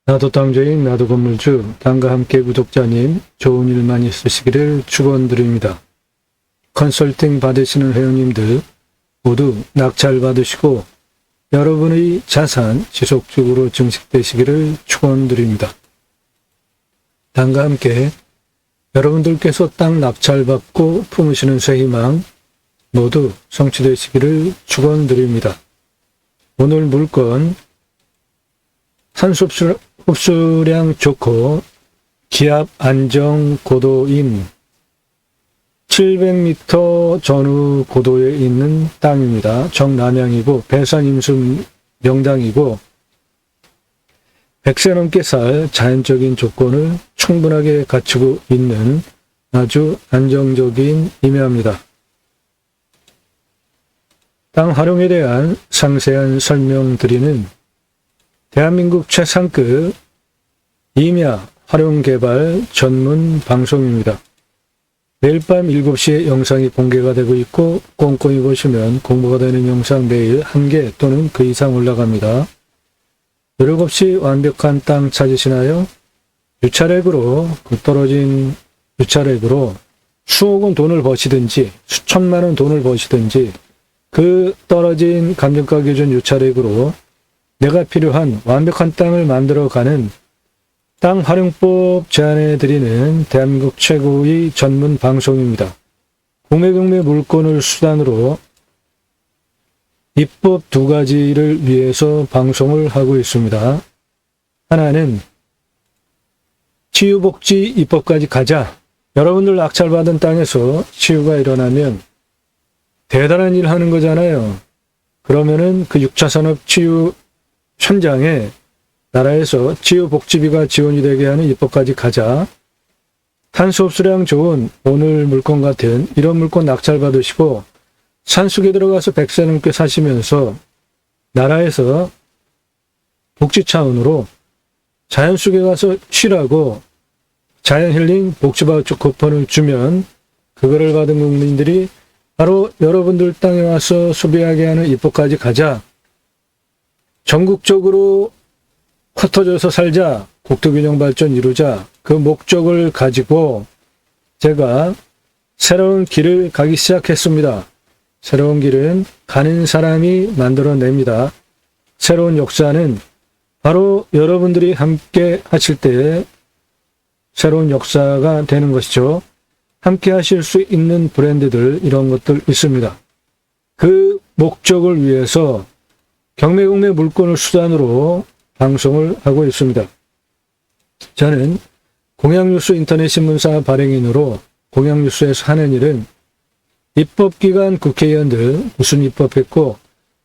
나도 땅주인, 나도 건물주, 땅과 함께 구독자님, 좋은 일만 있으시기를 축원드립니다. 컨설팅 받으시는 회원님들 모두 낙찰 받으시고 여러분의 자산 지속적으로 증식되시기를 축원드립니다. 땅과 함께 여러분들께서 땅 낙찰받고 품으시는 새 희망 모두 성취되시기를 축원드립니다. 오늘 물건 산소 흡수량 좋고 기압 안정 고도인 700m 전후 고도에 있는 땅입니다. 정남향이고 배산임수 명당이고 100세 넘게 살 자연적인 조건을 충분하게 갖추고 있는 아주 안정적인 임야입니다. 땅 활용에 대한 상세한 설명드리는 대한민국 최상급 임야 활용개발 전문 방송입니다. 매일 밤 7시에 영상이 공개가 되고 있고 꼼꼼히 보시면 공부가 되는 영상 매일 1개 또는 그 이상 올라갑니다. 노력 없이 완벽한 땅 찾으시나요? 유차렉으로 떨어진 유차렉으로 수억 원 돈을 버시든지 수천만 원 돈을 버시든지 그 떨어진 감정가 기준 유차렉으로 내가 필요한 완벽한 땅을 만들어가는 땅 활용법 제안해드리는 대한민국 최고의 전문 방송입니다. 공매경매 물건을 수단으로 입법 2가지를 위해서 방송을 하고 있습니다. 하나는 치유복지 입법까지 가자. 여러분들 낙찰받은 땅에서 치유가 일어나면 대단한 일 하는 거잖아요. 그러면은 그 6차 산업 치유 현장에 나라에서 치유복지비가 지원이 되게 하는 입법까지 가자. 탄소 흡수량 좋은 오늘 물건 같은 이런 물건 낙찰 받으시고 산속에 들어가서 100세 넘게 사시면서 나라에서 복지 차원으로 자연 속에 가서 쉬라고 자연 힐링 복지바우처 쿠폰을 주면 그거를 받은 국민들이 바로 여러분들 땅에 와서 소비하게 하는 입법까지 가자. 전국적으로 흩어져서 살자, 국토균형 발전 이루자, 그 목적을 가지고 제가 새로운 길을 가기 시작했습니다. 새로운 길은 가는 사람이 만들어냅니다. 새로운 역사는 바로 여러분들이 함께 하실 때 새로운 역사가 되는 것이죠. 함께 하실 수 있는 브랜드들 이런 것들 있습니다. 그 목적을 위해서 경매공매 물건을 수단으로 방송을 하고 있습니다. 저는 공양뉴스 인터넷 신문사 발행인으로 공양뉴스에서 하는 일은 입법기관 국회의원들 무슨 입법했고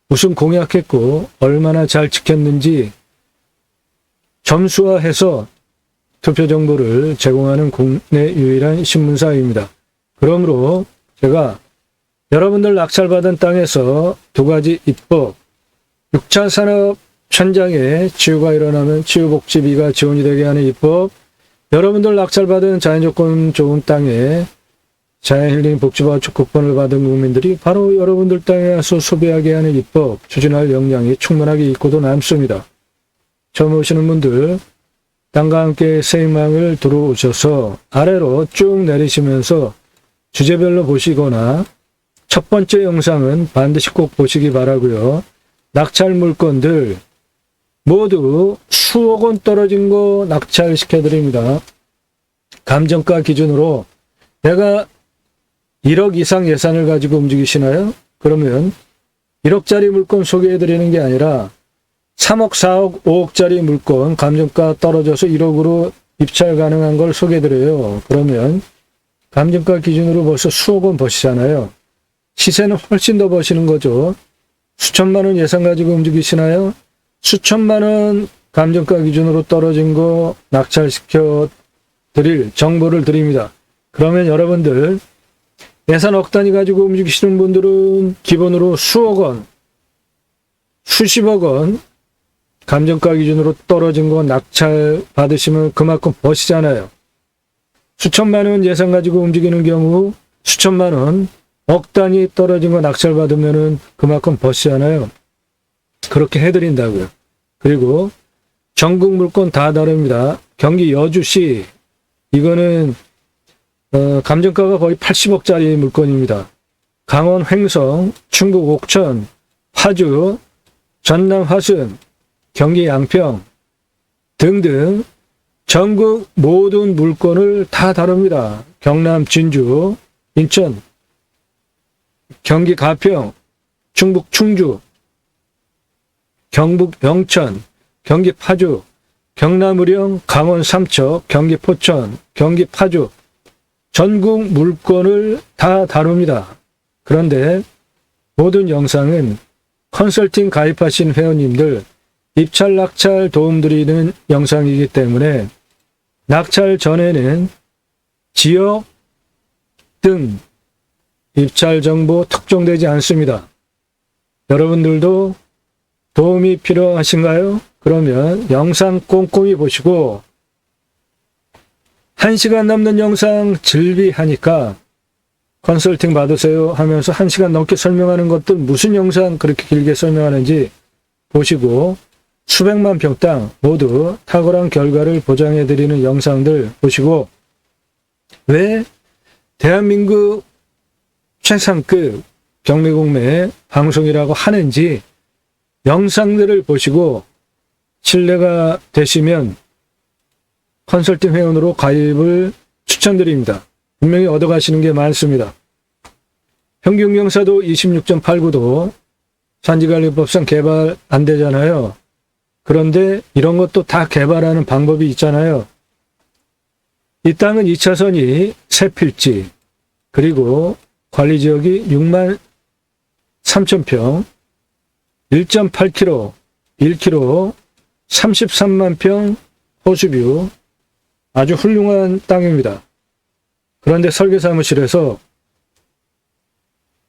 무슨 공약했고 얼마나 잘 지켰는지 점수화해서 투표 정보를 제공하는 국내 유일한 신문사입니다. 그러므로 제가 여러분들 낙찰받은 땅에서 2가지 입법 6차 산업 현장에 치유가 일어나면 치유복지비가 지원이 되게 하는 입법, 여러분들 낙찰받은 자연조건 좋은 땅에 자연힐링 복지바우처 쿠폰을 받은 국민들이 바로 여러분들 땅에 와서 소비하게 하는 입법 추진할 역량이 충분하게 있고도 남습니다. 처음 오시는 분들 땅과 함께 새 희망을 들어오셔서 아래로 쭉 내리시면서 주제별로 보시거나 첫 번째 영상은 반드시 꼭 보시기 바라고요. 낙찰 물건들 모두 수억 원 떨어진 거 낙찰시켜드립니다. 감정가 기준으로 내가 1억 이상 예산을 가지고 움직이시나요? 그러면 1억짜리 물건 소개해드리는 게 아니라 3억, 4억, 5억짜리 물건 감정가 떨어져서 1억으로 입찰 가능한 걸 소개해드려요. 그러면 감정가 기준으로 벌써 수억 원 버시잖아요. 시세는 훨씬 더 버시는 거죠. 수천만 원 예산 가지고 움직이시나요? 수천만 원 감정가 기준으로 떨어진 거 낙찰시켜 드릴 정보를 드립니다. 그러면 여러분들 예산 억 단위 가지고 움직이시는 분들은 기본으로 수억 원, 수십억 원 감정가 기준으로 떨어진 거 낙찰 받으시면 그만큼 버시잖아요. 수천만 원 예산 가지고 움직이는 경우 수천만 원, 억 단위 떨어진 거 낙찰 받으면은 그만큼 버시잖아요. 그렇게 해드린다고요. 그리고 전국 물건 다 다릅니다. 경기 여주시, 이거는 감정가가 거의 80억짜리 물건입니다. 강원 횡성, 충북 옥천, 파주, 전남 화순, 경기 양평 등등 전국 모든 물건을 다 다룹니다. 경남 진주, 인천, 경기 가평, 충북 충주, 경북 영천, 경기 파주, 경남 의령, 강원 삼척, 경기 포천, 경기 파주, 전국 물건을 다 다룹니다. 그런데 모든 영상은 컨설팅 가입하신 회원님들 입찰 낙찰 도움드리는 영상이기 때문에 낙찰 전에는 지역 등 입찰 정보 특정되지 않습니다. 여러분들도 도움이 필요하신가요? 그러면 영상 꼼꼼히 보시고 1시간 넘는 영상 즐비하니까 컨설팅 받으세요 하면서 1시간 넘게 설명하는 것들 무슨 영상 그렇게 길게 설명하는지 보시고 수백만 평당 모두 탁월한 결과를 보장해드리는 영상들 보시고 왜 대한민국 최상급 경매공매 방송이라고 하는지 영상들을 보시고 신뢰가 되시면 컨설팅 회원으로 가입을 추천드립니다. 분명히 얻어가시는 게 많습니다. 평균경사도 26.89도 산지관리법상 개발 안 되잖아요. 그런데 이런 것도 다 개발하는 방법이 있잖아요. 이 땅은 2차선이 세 필지, 그리고 관리지역이 6만 3천 평, 1.8km, 1km, 33만 평 호수뷰, 아주 훌륭한 땅입니다. 그런데 설계사무실에서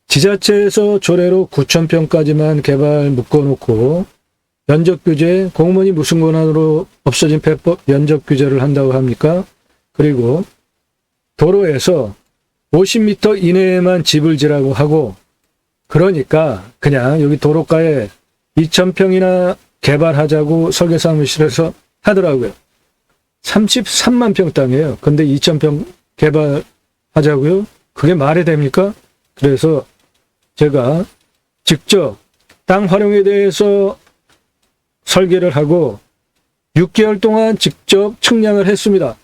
지자체에서 조례로 9,000평까지만 개발 묶어놓고 면적규제, 공무원이 무슨 권한으로 없어진 폐법 면적규제를 한다고 합니까? 그리고 도로에서 50m 이내에만 집을 지라고 하고, 그러니까 그냥 여기 도로가에 2,000평이나 개발하자고 설계사무실에서 하더라고요. 33만 평 땅이에요. 근데 2,000평 개발하자고요? 그게 말이 됩니까? 그래서 제가 직접 땅 활용에 대해서 설계를 하고 6개월 동안 직접 측량을 했습니다.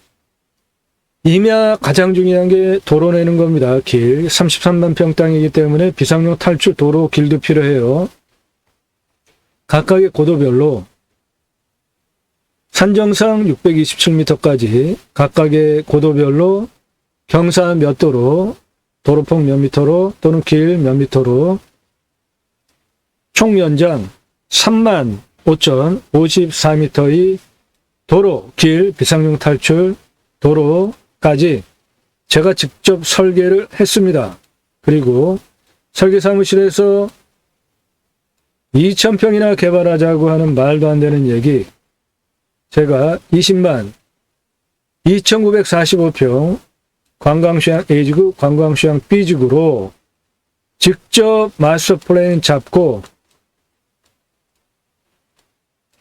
임야 가장 중요한 게 도로 내는 겁니다. 길 33만 평 땅이기 때문에 비상용 탈출 도로 길도 필요해요. 각각의 고도별로 산정상 627m까지 각각의 고도별로 경사 몇 도로, 도로폭 몇 미터로 또는 길 몇 미터로 총 면장 3만 5,054m의 도로, 길, 비상용 탈출 도로까지 제가 직접 설계를 했습니다. 그리고 설계사무실에서 2,000평이나 개발하자고 하는 말도 안 되는 얘기, 제가 20만 2,945평 관광시장 A지구, 관광시장 B지구로 직접 마스터 플랜 잡고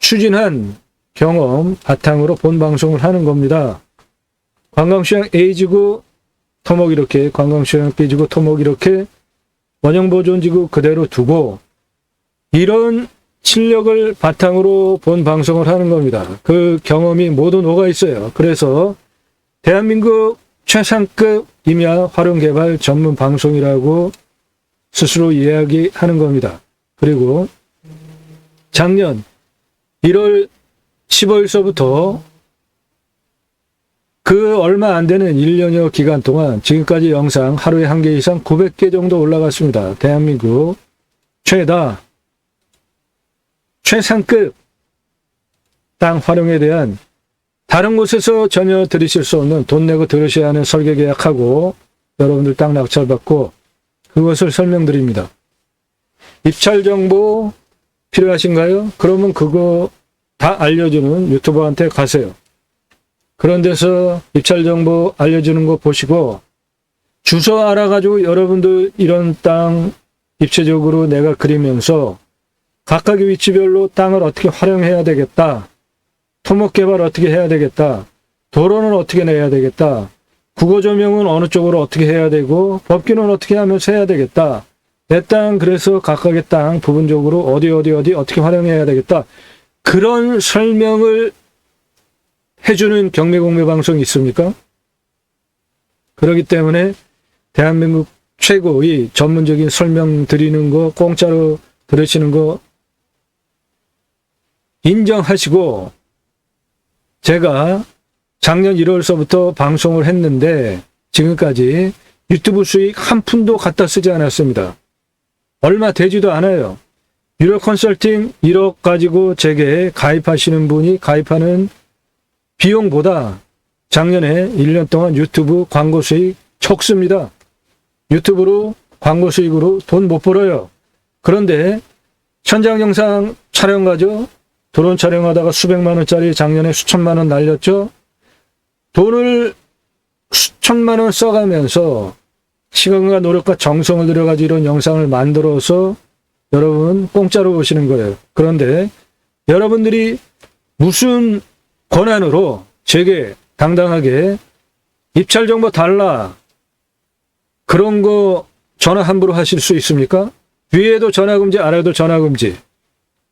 추진한 경험 바탕으로 본 방송을 하는 겁니다. 관광시장 A지구 토목 이렇게, 관광시장 B지구 토목 이렇게 원형보존지구 그대로 두고 이런 실력을 바탕으로 본 방송을 하는 겁니다. 그 경험이 모두 녹아 있어요. 그래서 대한민국 최상급 임야 활용개발 전문 방송이라고 스스로 이야기하는 겁니다. 그리고 작년 1월 15일서부터 그 얼마 안 되는 1년여 기간 동안 지금까지 영상 하루에 1개 이상 900개 정도 올라갔습니다. 대한민국 최상급 땅 활용에 대한 다른 곳에서 전혀 들으실 수 없는 돈 내고 들으셔야 하는 설계 계약하고 여러분들 땅 낙찰받고 그것을 설명드립니다. 입찰 정보 필요하신가요? 그러면 그거 다 알려주는 유튜버한테 가세요. 그런 데서 입찰 정보 알려주는 거 보시고 주소 알아가지고 여러분들 이런 땅 입체적으로 내가 그리면서 각각의 위치별로 땅을 어떻게 활용해야 되겠다. 토목 개발 어떻게 해야 되겠다. 도로는 어떻게 내야 되겠다. 국어 조명은 어느 쪽으로 어떻게 해야 되고 법규는 어떻게 하면서 해야 되겠다. 내 땅 그래서 각각의 땅 부분적으로 어디 어떻게 활용해야 되겠다. 그런 설명을 해주는 경매공매 방송이 있습니까? 그렇기 때문에 대한민국 최고의 전문적인 설명 드리는 거 공짜로 들으시는 거 인정하시고, 제가 작년 1월서부터 방송을 했는데 지금까지 유튜브 수익 한 푼도 갖다 쓰지 않았습니다. 얼마 되지도 않아요. 유료 컨설팅 1억 가지고 제게 가입하시는 분이 가입하는 비용보다 작년에 1년 동안 유튜브 광고 수익 적습니다. 유튜브로 광고 수익으로 돈 못 벌어요. 그런데 현장 영상 촬영 가죠. 드론 촬영하다가 수백만 원짜리 작년에 수천만 원 날렸죠. 돈을 수천만 원 써가면서 시간과 노력과 정성을 들여가지고 이런 영상을 만들어서 여러분 공짜로 보시는 거예요. 그런데 여러분들이 무슨 권한으로 제게 당당하게 입찰 정보 달라 그런 거 전화 함부로 하실 수 있습니까? 위에도 전화금지 아래도 전화금지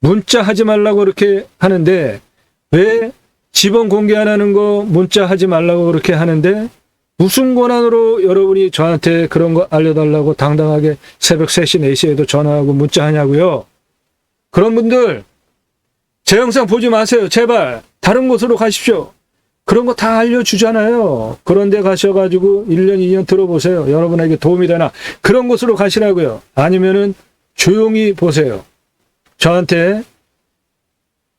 문자 하지 말라고 그렇게 하는데 왜 지번 공개 안 하는 거 문자 하지 말라고 그렇게 하는데 무슨 권한으로 여러분이 저한테 그런 거 알려달라고 당당하게 새벽 3시, 4시에도 전화하고 문자 하냐고요. 그런 분들 제 영상 보지 마세요. 제발 다른 곳으로 가십시오. 그런 거 다 알려주잖아요. 그런 데 가셔가지고 1년, 2년 들어보세요. 여러분에게 도움이 되나. 그런 곳으로 가시라고요. 아니면은 조용히 보세요. 저한테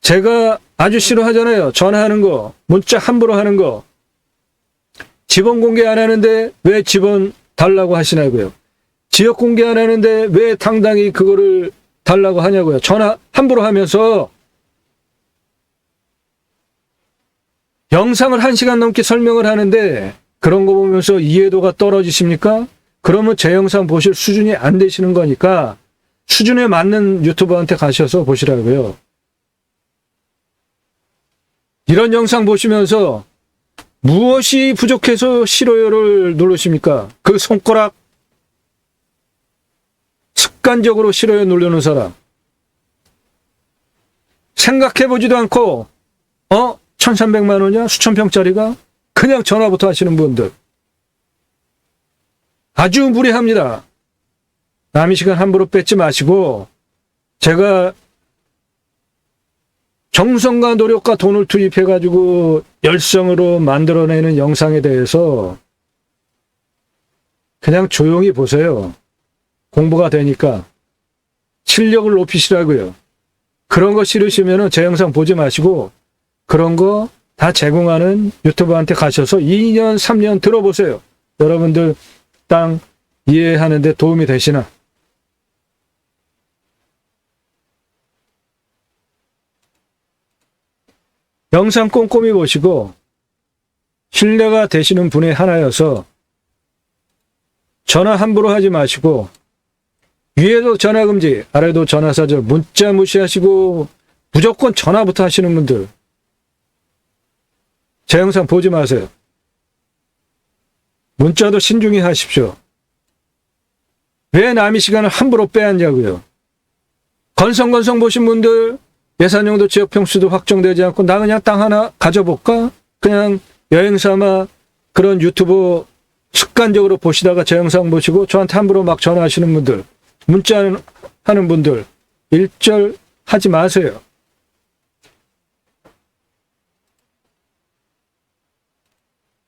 제가 아주 싫어하잖아요. 전화하는 거, 문자 함부로 하는 거. 지번 공개 안 하는데 왜 지번 달라고 하시냐고요. 지역 공개 안 하는데 왜 당당히 그거를 달라고 하냐고요. 전화 함부로 하면서 영상을 1시간 넘게 설명을 하는데 그런 거 보면서 이해도가 떨어지십니까? 그러면 제 영상 보실 수준이 안 되시는 거니까 수준에 맞는 유튜버한테 가셔서 보시라고요. 이런 영상 보시면서 무엇이 부족해서 싫어요를 누르십니까? 그 손가락 습관적으로 싫어요 누르는 사람. 생각해보지도 않고 1,300만 원이야? 수천 평짜리가? 그냥 전화부터 하시는 분들. 아주 무례합니다. 남의 시간 함부로 뺏지 마시고 제가 정성과 노력과 돈을 투입해가지고 열성으로 만들어내는 영상에 대해서 그냥 조용히 보세요. 공부가 되니까. 실력을 높이시라고요. 그런 거 싫으시면 제 영상 보지 마시고 그런 거 다 제공하는 유튜버한테 가셔서 2년, 3년 들어보세요. 여러분들 땅 이해하는 데 도움이 되시나? 영상 꼼꼼히 보시고 신뢰가 되시는 분의 하나여서 전화 함부로 하지 마시고 위에도 전화금지, 아래도 전화사절, 문자 무시하시고 무조건 전화부터 하시는 분들 제 영상 보지 마세요. 문자도 신중히 하십시오. 왜 남의 시간을 함부로 빼앗냐고요. 건성건성 보신 분들 예산용도 지역 평수도 확정되지 않고 나 그냥 땅 하나 가져볼까? 그냥 여행 삼아 그런 유튜브 습관적으로 보시다가 제 영상 보시고 저한테 함부로 막 전화하시는 분들, 문자 하는 분들 일절 하지 마세요.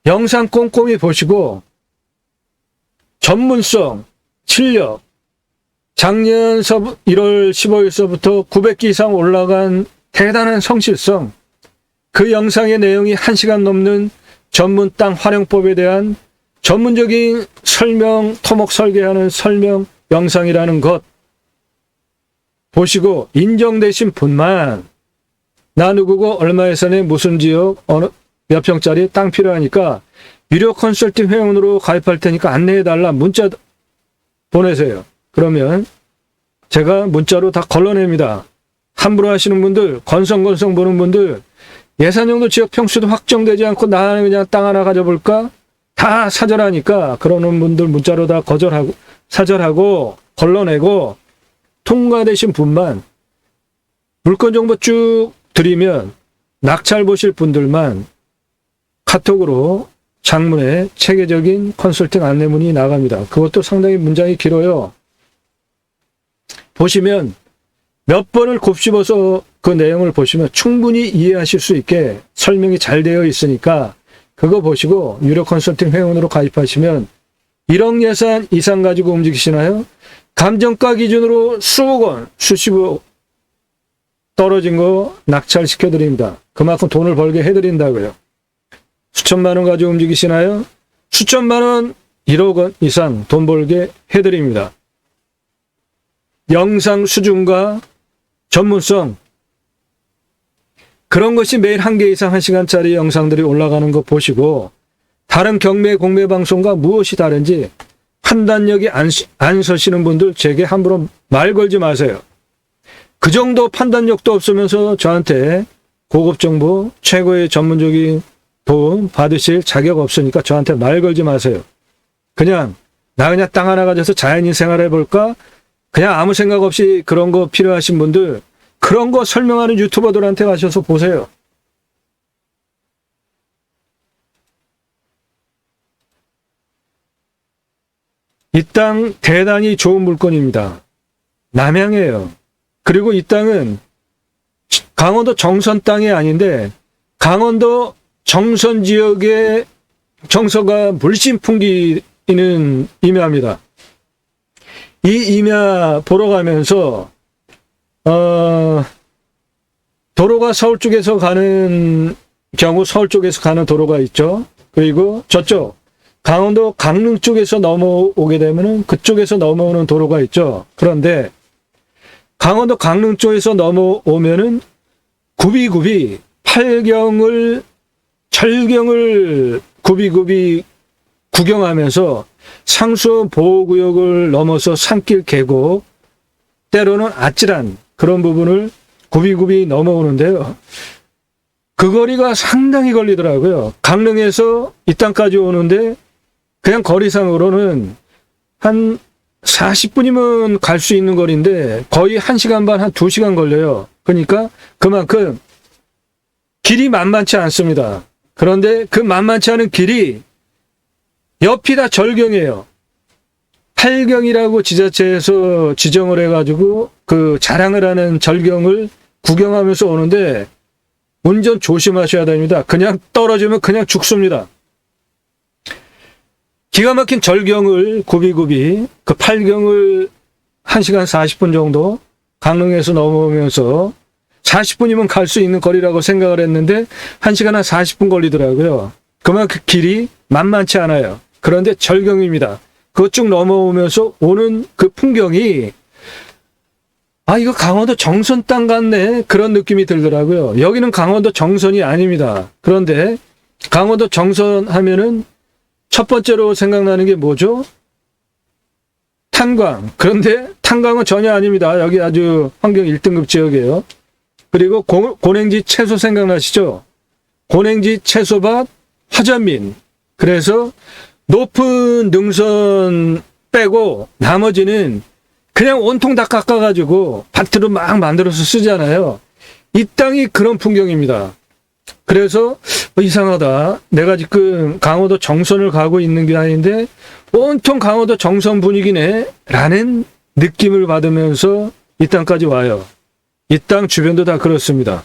영상 꼼꼼히 보시고 전문성, 실력, 작년 1월 15일서부터 900개 이상 올라간 대단한 성실성, 그 영상의 내용이 1시간 넘는 전문 땅 활용법에 대한 전문적인 설명, 토목 설계하는 설명 영상이라는 것 보시고 인정되신 분만 나 누구고 얼마 예산에 무슨 지역 어느 몇 평짜리 땅 필요하니까 유료 컨설팅 회원으로 가입할 테니까 안내해달라 문자 보내세요. 그러면 제가 문자로 다 걸러냅니다. 함부로 하시는 분들, 건성건성 보는 분들 예산용도 지역 평수도 확정되지 않고 나는 그냥 땅 하나 가져볼까? 다 사절하니까 그러는 분들 문자로 다 거절하고 사절하고 걸러내고 통과되신 분만 물건 정보 쭉 드리면 낙찰 보실 분들만 카톡으로 장문에 체계적인 컨설팅 안내문이 나갑니다. 그것도 상당히 문장이 길어요. 보시면 몇 번을 곱씹어서 그 내용을 보시면 충분히 이해하실 수 있게 설명이 잘 되어 있으니까 그거 보시고 유료 컨설팅 회원으로 가입하시면 1억 예산 이상 가지고 움직이시나요? 감정가 기준으로 수억 원, 수십억 떨어진 거 낙찰시켜드립니다. 그만큼 돈을 벌게 해드린다고요. 수천만 원 가지고 움직이시나요? 수천만 원, 1억 원 이상 돈 벌게 해드립니다. 영상 수준과 전문성, 그런 것이 매일 1개 이상 1시간짜리 영상들이 올라가는 거 보시고 다른 경매 공매 방송과 무엇이 다른지 판단력이 안 서시는 분들 제게 함부로 말 걸지 마세요. 그 정도 판단력도 없으면서 저한테 고급 정보, 최고의 전문적인 도움 받으실 자격 없으니까 저한테 말 걸지 마세요. 그냥 땅 하나 가져서 자연인 생활해볼까? 그냥 아무 생각 없이 그런 거 필요하신 분들 그런 거 설명하는 유튜버들한테 가셔서 보세요. 이 땅 대단히 좋은 물건입니다. 남양이에요. 그리고 이 땅은 강원도 정선 땅이 아닌데 강원도 정선 지역의 정서가 물씬 풍기는 임야입니다. 이 임야 보러 가면서 도로가 서울 쪽에서 가는 경우 서울 쪽에서 가는 도로가 있죠. 그리고 저쪽 강원도 강릉 쪽에서 넘어오게 되면은 그쪽에서 넘어오는 도로가 있죠. 그런데 강원도 강릉 쪽에서 넘어오면은 굽이굽이 철경을 굽이굽이 구경하면서 상수 보호구역을 넘어서 산길 계곡, 때로는 아찔한 그런 부분을 굽이굽이 넘어오는데요. 그 거리가 상당히 걸리더라고요. 강릉에서 이 땅까지 오는데 그냥 거리상으로는 한 40분이면 갈 수 있는 거리인데 거의 1시간 반, 한 2시간 걸려요. 그러니까 그만큼 길이 만만치 않습니다. 그런데 그 만만치 않은 길이 옆이 다 절경이에요. 팔경이라고 지자체에서 지정을 해가지고 그 자랑을 하는 절경을 구경하면서 오는데 운전 조심하셔야 됩니다. 그냥 떨어지면 그냥 죽습니다. 기가 막힌 절경을 굽이굽이 그 팔경을 1시간 40분 정도 강릉에서 넘어오면서 40분이면 갈 수 있는 거리라고 생각을 했는데 1시간 한 40분 걸리더라고요. 그만큼 길이 만만치 않아요. 그런데 절경입니다. 그거 쭉 넘어오면서 오는 그 풍경이 이거 강원도 정선 땅 같네 그런 느낌이 들더라고요. 여기는 강원도 정선이 아닙니다. 그런데 강원도 정선 하면은 첫 번째로 생각나는 게 뭐죠? 탄광. 그런데 탄광은 전혀 아닙니다. 여기 아주 환경 1등급 지역이에요. 그리고 고랭지 채소 생각나시죠? 고랭지 채소밭 화전민. 그래서 높은 능선 빼고 나머지는 그냥 온통 다 깎아가지고 밭으로 막 만들어서 쓰잖아요. 이 땅이 그런 풍경입니다. 그래서 이상하다. 내가 지금 강원도 정선을 가고 있는 게 아닌데 온통 강원도 정선 분위기네 라는 느낌을 받으면서 이 땅까지 와요. 이 땅 주변도 다 그렇습니다.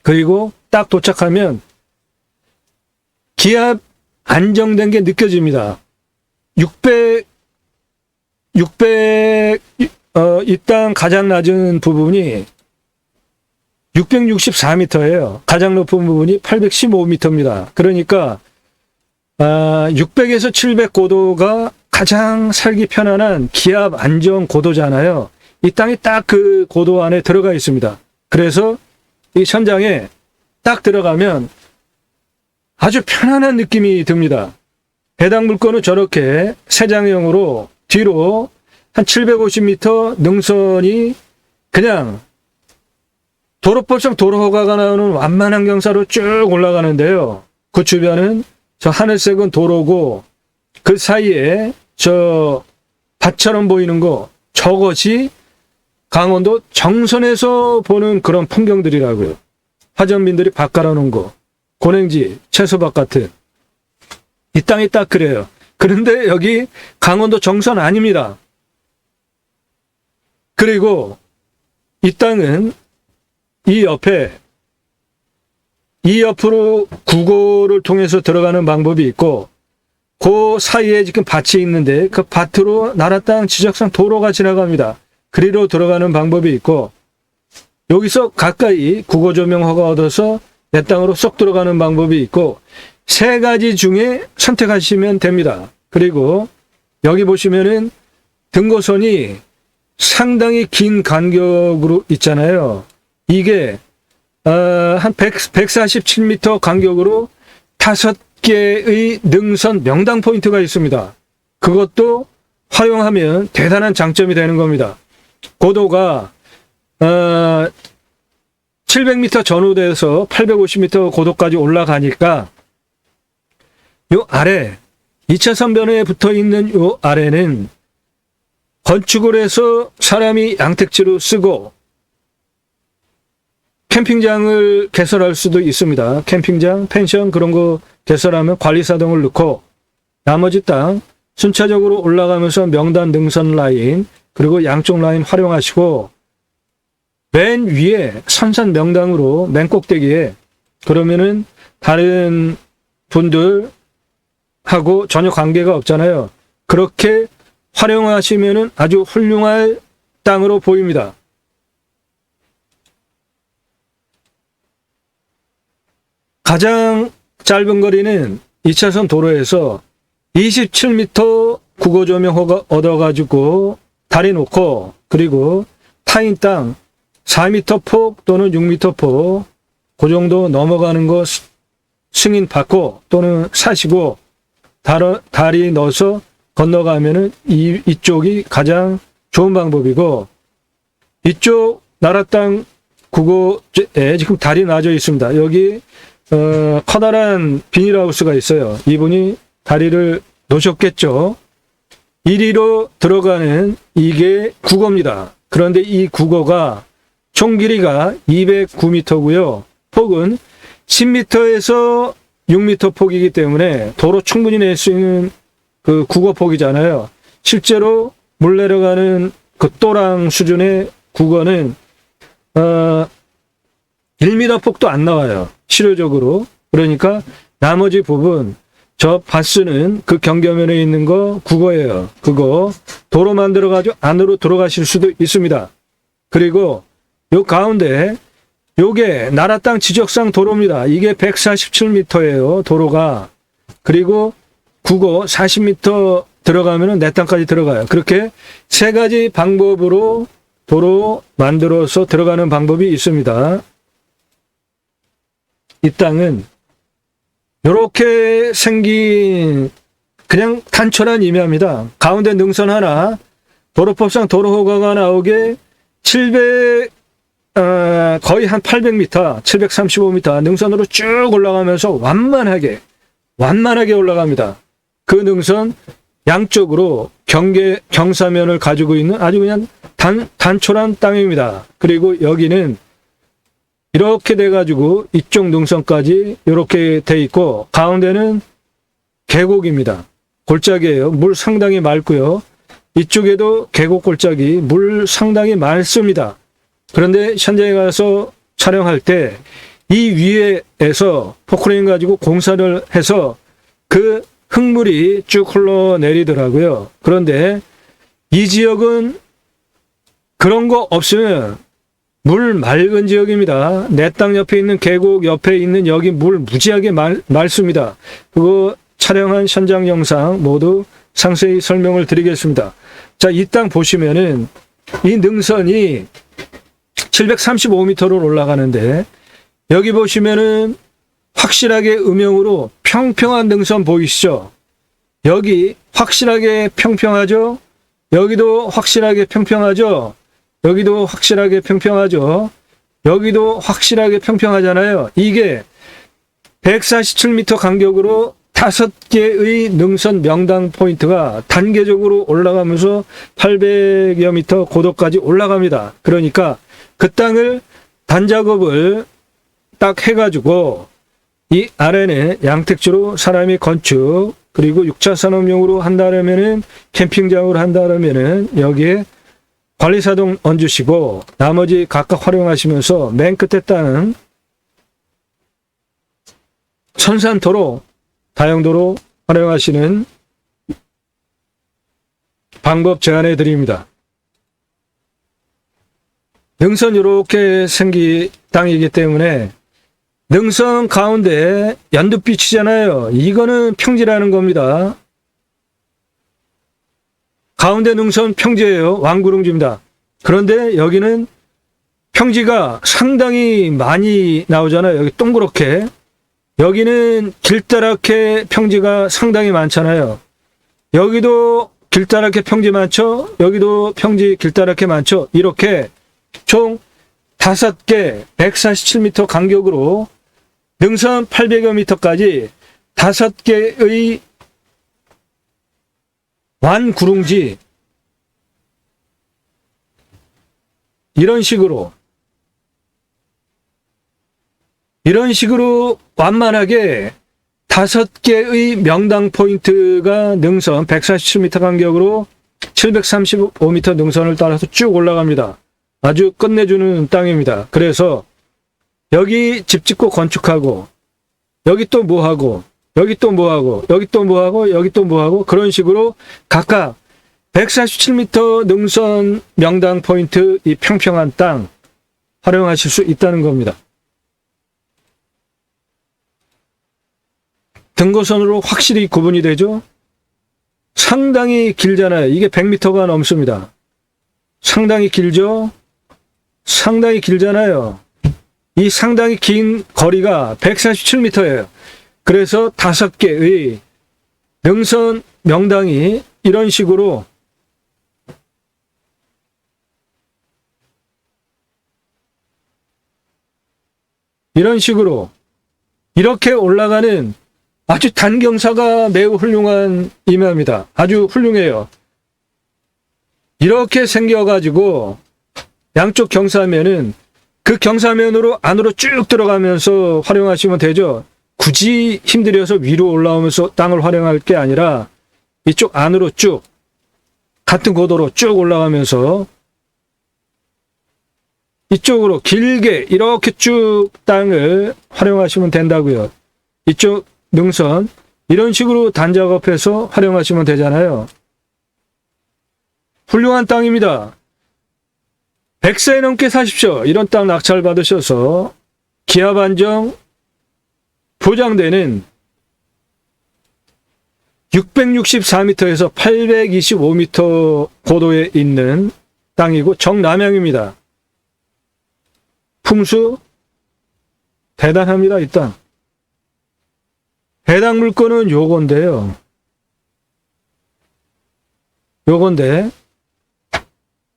그리고 딱 도착하면 기압 안정된 게 느껴집니다. 이 땅 가장 낮은 부분이 664m예요. 가장 높은 부분이 815m입니다. 그러니까 600에서 700 고도가 가장 살기 편안한 기압 안정 고도잖아요. 이 땅이 딱 그 고도 안에 들어가 있습니다. 그래서 이 천장에 딱 들어가면 아주 편안한 느낌이 듭니다. 해당 물건은 저렇게 세장형으로 뒤로 한 750m 능선이 그냥 도로법상 도로허가가 나오는 완만한 경사로 쭉 올라가는데요. 그 주변은 저 하늘색은 도로고 그 사이에 저 밭처럼 보이는 거 저것이 강원도 정선에서 보는 그런 풍경들이라고요. 화전민들이 밭 갈아놓은 거, 고랭지, 채소밭 같은 이 땅이 딱 그래요. 그런데 여기 강원도 정선 아닙니다. 그리고 이 땅은 이 옆으로 국오를 통해서 들어가는 방법이 있고 그 사이에 지금 밭이 있는데 그 밭으로 나라 땅 지적상 도로가 지나갑니다. 그리로 들어가는 방법이 있고 여기서 가까이 국오 조명 허가 얻어서 내 땅으로 쏙 들어가는 방법이 있고 세 가지 중에 선택하시면 됩니다. 그리고 여기 보시면은 등고선이 상당히 긴 간격으로 있잖아요. 이게 한 147m 간격으로 5개의 능선 명당 포인트가 있습니다. 그것도 활용하면 대단한 장점이 되는 겁니다. 고도가 700m 전후대에서 850m 고도까지 올라가니까 요 아래 2차선 변호에 붙어 있는 요 아래는 건축을 해서 사람이 양택지로 쓰고 캠핑장을 개설할 수도 있습니다. 캠핑장, 펜션 그런 거 개설하면 관리사동을 넣고 나머지 땅 순차적으로 올라가면서 명단 능선 라인 그리고 양쪽 라인 활용하시고 맨 위에 선산 명당으로 맨 꼭대기에 그러면은 다른 분들하고 전혀 관계가 없잖아요. 그렇게 활용하시면은 아주 훌륭할 땅으로 보입니다. 가장 짧은 거리는 2차선 도로에서 27m 국어조명허가 얻어가지고 다리 놓고 그리고 타인 땅 4m 폭 또는 6m 폭 그 정도 넘어가는 거 승인 받고 또는 사시고 다리 넣어서 건너가면은 이쪽이 가장 좋은 방법이고 이쪽 나라 땅 국어에 지금 다리 놔져 있습니다. 여기 커다란 비닐하우스가 있어요. 이분이 다리를 놓으셨겠죠. 이리로 들어가는 이게 국어입니다. 그런데 이 국어가 총 길이가 209m고요. 폭은 10m에서 6m 폭이기 때문에 도로 충분히 낼 수 있는 그 국어 폭이잖아요. 실제로 물 내려가는 그 또랑 수준의 국어는 1m 폭도 안 나와요. 실효적으로. 그러니까 나머지 부분 저 밭은 그 경계면에 있는 거 국어예요. 그거 도로 만들어가지고 안으로 들어가실 수도 있습니다. 그리고 요 가운데 요게 나라 땅 지적상 도로입니다. 이게 147m예요. 도로가. 그리고 국어 40m 들어가면은 내 땅까지 들어가요. 그렇게 세 가지 방법으로 도로 만들어서 들어가는 방법이 있습니다. 이 땅은 이렇게 생긴 그냥 단촐한 임야입니다. 가운데 능선 하나, 도로법상 도로허가가 나오게 700 거의 한 800m, 735m 능선으로 쭉 올라가면서 완만하게 올라갑니다. 그 능선 양쪽으로 경사면을 가지고 있는 아주 그냥 단촐한 땅입니다. 그리고 여기는 이렇게 돼가지고 이쪽 능선까지 이렇게 돼 있고 가운데는 계곡입니다. 골짜기예요. 물 상당히 맑고요. 이쪽에도 계곡 골짜기 물 상당히 맑습니다. 그런데 현장에 가서 촬영할 때 이 위에서 포크레인 가지고 공사를 해서 그 흙물이 쭉 흘러내리더라고요. 그런데 이 지역은 그런 거 없으면 물 맑은 지역입니다. 내 땅 옆에 있는 계곡 옆에 있는 여기 물 무지하게 맑습니다. 그거 촬영한 현장 영상 모두 상세히 설명을 드리겠습니다. 자, 이 땅 보시면은 이 능선이 735m로 올라가는데 여기 보시면은 확실하게 음영으로 평평한 능선 보이시죠? 여기 확실하게 평평하죠? 여기도 확실하게 평평하죠? 여기도 확실하게 평평하죠? 여기도 확실하게 평평하잖아요. 이게 147m 간격으로 5개의 능선 명당 포인트가 단계적으로 올라가면서 800여 미터 고도까지 올라갑니다. 그러니까 그 땅을 단작업을 딱 해가지고 이 아래는 양택지로 사람이 건축 그리고 6차 산업용으로 한다면은 캠핑장으로 한다면은 여기에 관리사동 얹으시고 나머지 각각 활용하시면서 맨 끝에 땅은 선산토로 다용도로 활용하시는 방법 제안해 드립니다. 능선 이렇게 생긴 땅이기 때문에 능선 가운데 연두빛이잖아요. 이거는 평지라는 겁니다. 가운데 능선 평지예요. 왕구릉지입니다. 그런데 여기는 평지가 상당히 많이 나오잖아요. 여기 동그랗게. 여기는 길다랗게 평지가 상당히 많잖아요. 여기도 길다랗게 평지 많죠? 여기도 평지 길다랗게 많죠? 이렇게 총 5개 147m 간격으로 능선 800여 미터까지 5개의 완구릉지 이런 식으로 완만하게 5개의 명당 포인트가 능선 147m 간격으로 735m 능선을 따라서 쭉 올라갑니다. 아주 끝내주는 땅입니다. 그래서 여기 집 짓고 건축하고 여기 또 뭐하고 여기 또 뭐하고 여기 또 뭐하고 여기 또 뭐하고 그런 식으로 각각 147m 능선 명당 포인트 이 평평한 땅 활용하실 수 있다는 겁니다. 등고선으로 확실히 구분이 되죠? 상당히 길잖아요. 이게 100m가 넘습니다. 상당히 길죠? 상당히 길잖아요. 이 상당히 긴 거리가 147m예요. 그래서 5개의 능선 명당이 이런 식으로 이렇게 올라가는 아주 단경사가 매우 훌륭한 임야입니다. 아주 훌륭해요. 이렇게 생겨가지고 양쪽 경사면은 그 경사면으로 안으로 쭉 들어가면서 활용하시면 되죠. 굳이 힘들여서 위로 올라오면서 땅을 활용할 게 아니라 이쪽 안으로 쭉 같은 고도로 쭉 올라가면서 이쪽으로 길게 이렇게 쭉 땅을 활용하시면 된다고요. 이쪽 능선 이런 식으로 단작업해서 활용하시면 되잖아요. 훌륭한 땅입니다. 100세 넘게 사십시오. 이런 땅 낙찰 받으셔서 기압 안정 보장되는 664m에서 825m 고도에 있는 땅이고 정남향입니다. 풍수 대단합니다. 이 땅. 해당 물건은 요건데요. 요건데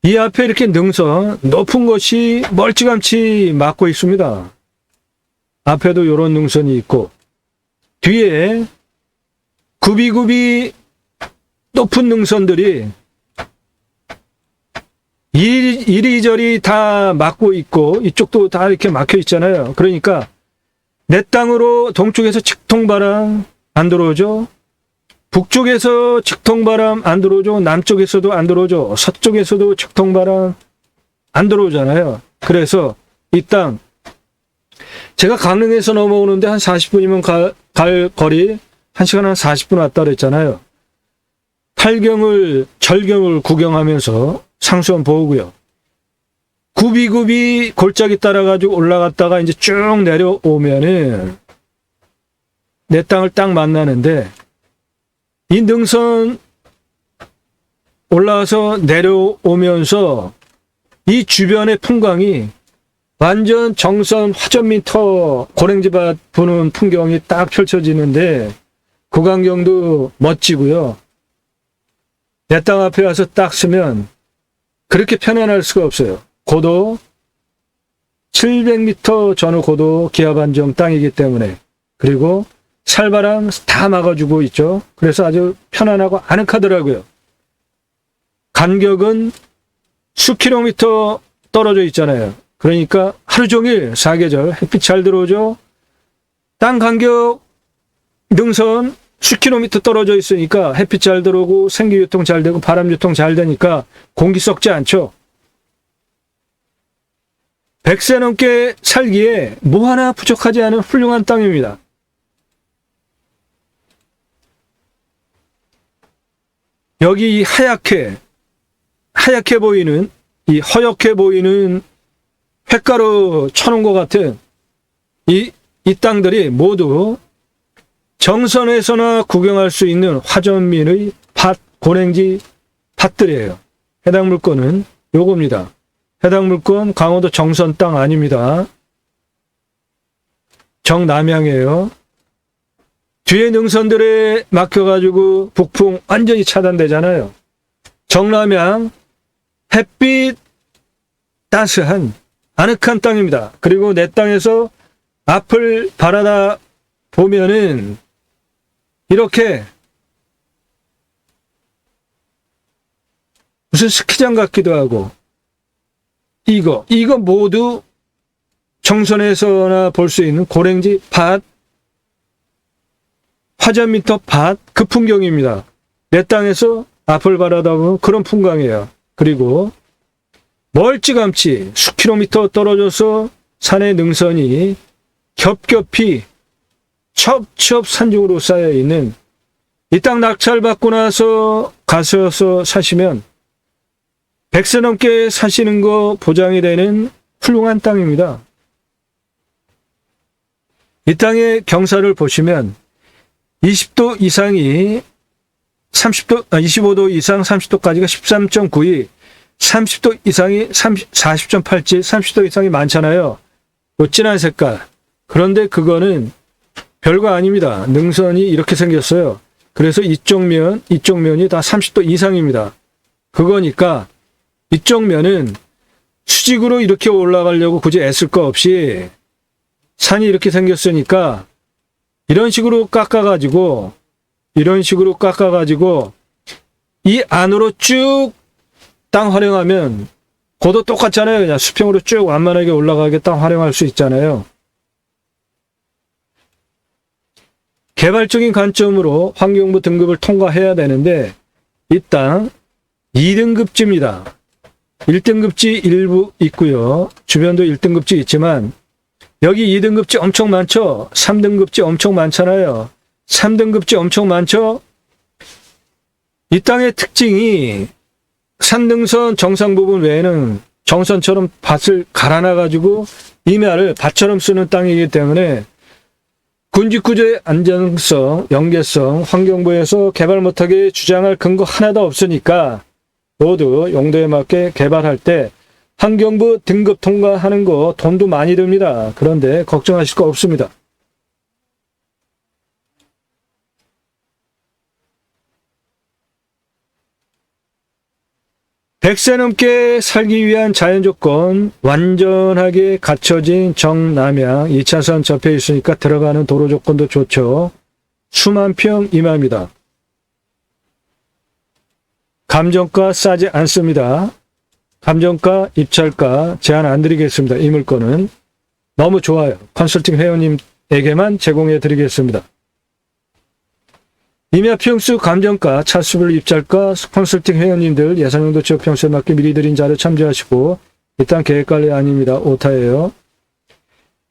이 앞에 이렇게 능선 높은 것이 멀찌감치 막고 있습니다. 앞에도 이런 능선이 있고 뒤에 굽이굽이 높은 능선들이 이리저리 다 막고 있고 이쪽도 다 이렇게 막혀 있잖아요. 그러니까 내 땅으로 동쪽에서 직통바람 안 들어오죠. 북쪽에서 직통바람 안 들어오죠. 남쪽에서도 안 들어오죠. 서쪽에서도 직통바람 안 들어오잖아요. 그래서 이 땅 제가 강릉에서 넘어오는데 한 40분이면 갈 거리 1시간 한 40분 왔다 그랬잖아요. 절경을 구경하면서 상수원 보고요. 굽이굽이 골짜기 따라가지고 올라갔다가 이제 쭉 내려오면은 내 땅을 딱 만나는데 이 능선 올라와서 내려오면서 이 주변의 풍광이 완전 정선 화전미터 고랭지밭 보는 풍경이 딱 펼쳐지는데 그 광경도 멋지고요. 내 땅 앞에 와서 딱 서면 그렇게 편안할 수가 없어요. 고도 700m 전후 고도 기압 안정 땅이기 때문에, 그리고 살바람 다 막아주고 있죠. 그래서 아주 편안하고 아늑하더라고요. 간격은 수킬로미터 떨어져 있잖아요. 그러니까 하루 종일 사계절 햇빛 잘 들어오죠. 땅 간격 능선 수킬로미터 떨어져 있으니까 햇빛 잘 들어오고 생기유통 잘 되고 바람 유통 잘 되니까 공기 썩지 않죠. 100세 넘게 살기에 뭐 하나 부족하지 않은 훌륭한 땅입니다. 여기 이 하얗게 보이는, 이 허옇게 보이는 횟가루 쳐놓은 것 같은 이 땅들이 모두 정선에서나 구경할 수 있는 화전민의 밭, 고랭지 밭들이에요. 해당 물건은 요겁니다. 해당 물건 강원도 정선 땅 아닙니다. 정남향이에요. 뒤에 능선들에 막혀가지고 북풍 완전히 차단되잖아요. 정남향 햇빛 따스한 아늑한 땅입니다. 그리고 내 땅에서 앞을 바라다 보면은 이렇게 무슨 스키장 같기도 하고, 이거 모두 정선에서나 볼 수 있는 고랭지 밭, 화전미터 밭, 그 풍경입니다. 내 땅에서 앞을 바라다보면 그런 풍광이에요. 그리고 멀찌감치 수킬로미터 떨어져서 산의 능선이 겹겹이 첩첩 산중으로 쌓여있는 이 땅 낙찰받고 나서 가셔서 사시면 100세 넘게 사시는 거 보장이 되는 훌륭한 땅입니다. 이 땅의 경사를 보시면 20도 이상이 25도 이상 30도까지가 13.92, 30도 이상이 40.87, 30도 이상이 많잖아요. 요 진한 색깔. 그런데 그거는 별거 아닙니다. 능선이 이렇게 생겼어요. 그래서 이쪽 면이 다 30도 이상입니다. 그거니까 이쪽 면은 수직으로 이렇게 올라가려고 굳이 애쓸 거 없이 산이 이렇게 생겼으니까 이런 식으로 깎아가지고 이 안으로 쭉 땅 활용하면 고도 똑같잖아요. 그냥 수평으로 쭉 완만하게 올라가게 땅 활용할 수 있잖아요. 개발적인 관점으로 환경부 등급을 통과해야 되는데 이 땅 2등급지입니다. 1등급지 일부 있고요. 주변도 1등급지 있지만 여기 2등급지 엄청 많죠? 3등급지 엄청 많잖아요. 3등급지 엄청 많죠? 이 땅의 특징이 산능선 정상 부분 외에는 정선처럼 밭을 갈아놔가지고 임야를 밭처럼 쓰는 땅이기 때문에 군집구조의 안정성, 연계성, 환경부에서 개발 못하게 주장할 근거 하나도 없으니까 모두 용도에 맞게 개발할 때 환경부 등급 통과하는 거 돈도 많이 듭니다. 그런데 걱정하실 거 없습니다. 백세 넘게 살기 위한 자연조건 완전하게 갖춰진 정남향 2차선 접해 있으니까 들어가는 도로 조건도 좋죠. 수만 평 이마입니다. 감정가 싸지 않습니다. 감정가, 입찰가 제한 안 드리겠습니다. 이 물건은 너무 좋아요. 컨설팅 회원님에게만 제공해 드리겠습니다. 임야 평수 감정가, 차수별 입찰가, 컨설팅 회원님들 예산용도 지역 평수에 맞게 미리 드린 자료 참조하시고 일단 계획관리 아닙니다. 오타예요.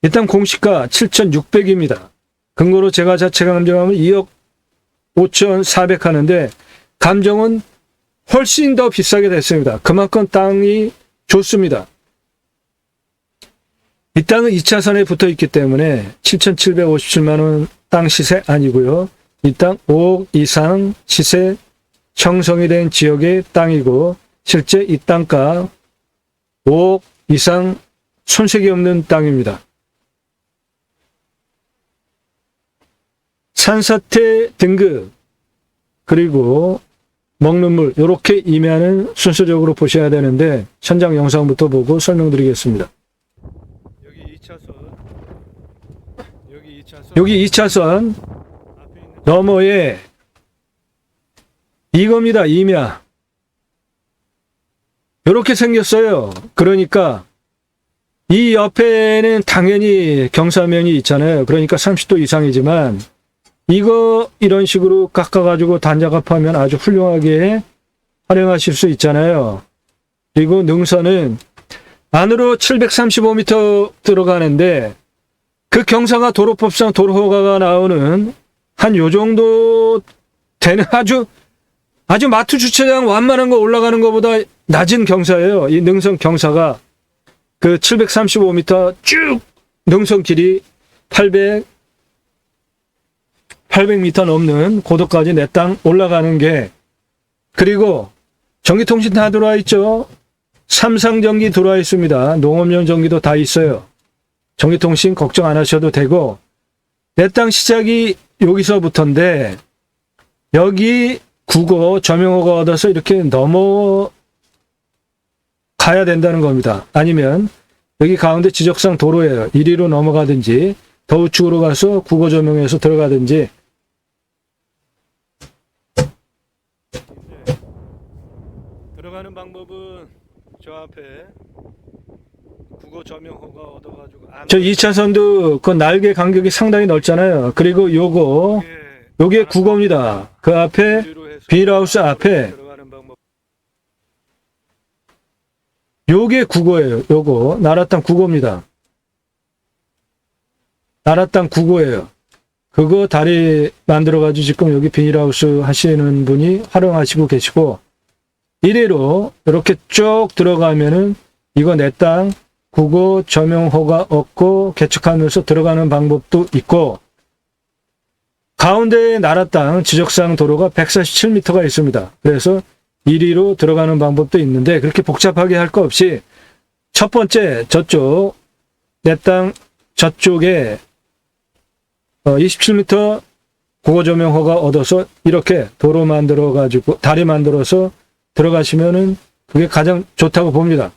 일단 공시가 7,600입니다. 근거로 제가 자체 감정하면 2억 5,400 하는데 감정은 훨씬 더 비싸게 됐습니다. 그만큼 땅이 좋습니다. 이 땅은 2차선에 붙어 있기 때문에 7,757만원 땅 시세 아니고요. 이 땅 5억 이상 시세 형성이 된 지역의 땅이고 실제 이 땅가 5억 이상 손색이 없는 땅입니다. 산사태 등급 그리고 먹는 물 이렇게 임야는 순서적으로 보셔야 되는데 현장 영상부터 보고 설명드리겠습니다. 여기 2차선 너머에 이겁니다. 임야. 이렇게 생겼어요. 그러니까 이 옆에는 당연히 경사면이 있잖아요. 그러니까 30도 이상이지만 이거 이런 식으로 깎아가지고 단작업하면 아주 훌륭하게 활용하실 수 있잖아요. 그리고 능선은 안으로 735m 들어가는데 그 경사가 도로법상 도로허가가 나오는 한 요 정도 되는 아주 마트 주차장 완만한 거 올라가는 것보다 낮은 경사예요. 이 능선 경사가 그 735m 쭉 능선 길이 800m 넘는 고도까지 내 땅 올라가는 게, 그리고 전기통신 다 들어와 있죠. 삼상전기 들어와 있습니다. 농업용 전기도 다 있어요. 전기통신 걱정 안 하셔도 되고, 내 땅 시작이 여기서부터인데 여기 국어 점용어가 얻어서 이렇게 넘어가야 된다는 겁니다. 아니면 여기 가운데 지적상 도로예요. 이리로 넘어가든지 더 우측으로 가서 국어 점용해서 들어가든지. 들어가는 방법은 저 앞에 국어 점용허가 얻어가지고 저 2차선도 그 날개 간격이 상당히 넓잖아요. 그리고 요게 국어입니다. 그 앞에 비닐하우스 앞에 요게 국어예요. 요거 나라 땅 국어입니다. 나라 땅 국어예요. 그거 다리 만들어가지고 지금 여기 비닐하우스 하시는 분이 활용하시고 계시고, 이래로 이렇게 쭉 들어가면은 이거 내 땅 국어 점용허가 얻고 개척하면서 들어가는 방법도 있고, 가운데 나라 땅 지적상 도로가 147m가 있습니다. 그래서 이리로 들어가는 방법도 있는데 그렇게 복잡하게 할 거 없이 첫 번째 저쪽 내 땅 저쪽에 27m 국어 점용허가 얻어서 이렇게 도로 만들어 가지고 다리 만들어서 들어가시면은 그게 가장 좋다고 봅니다.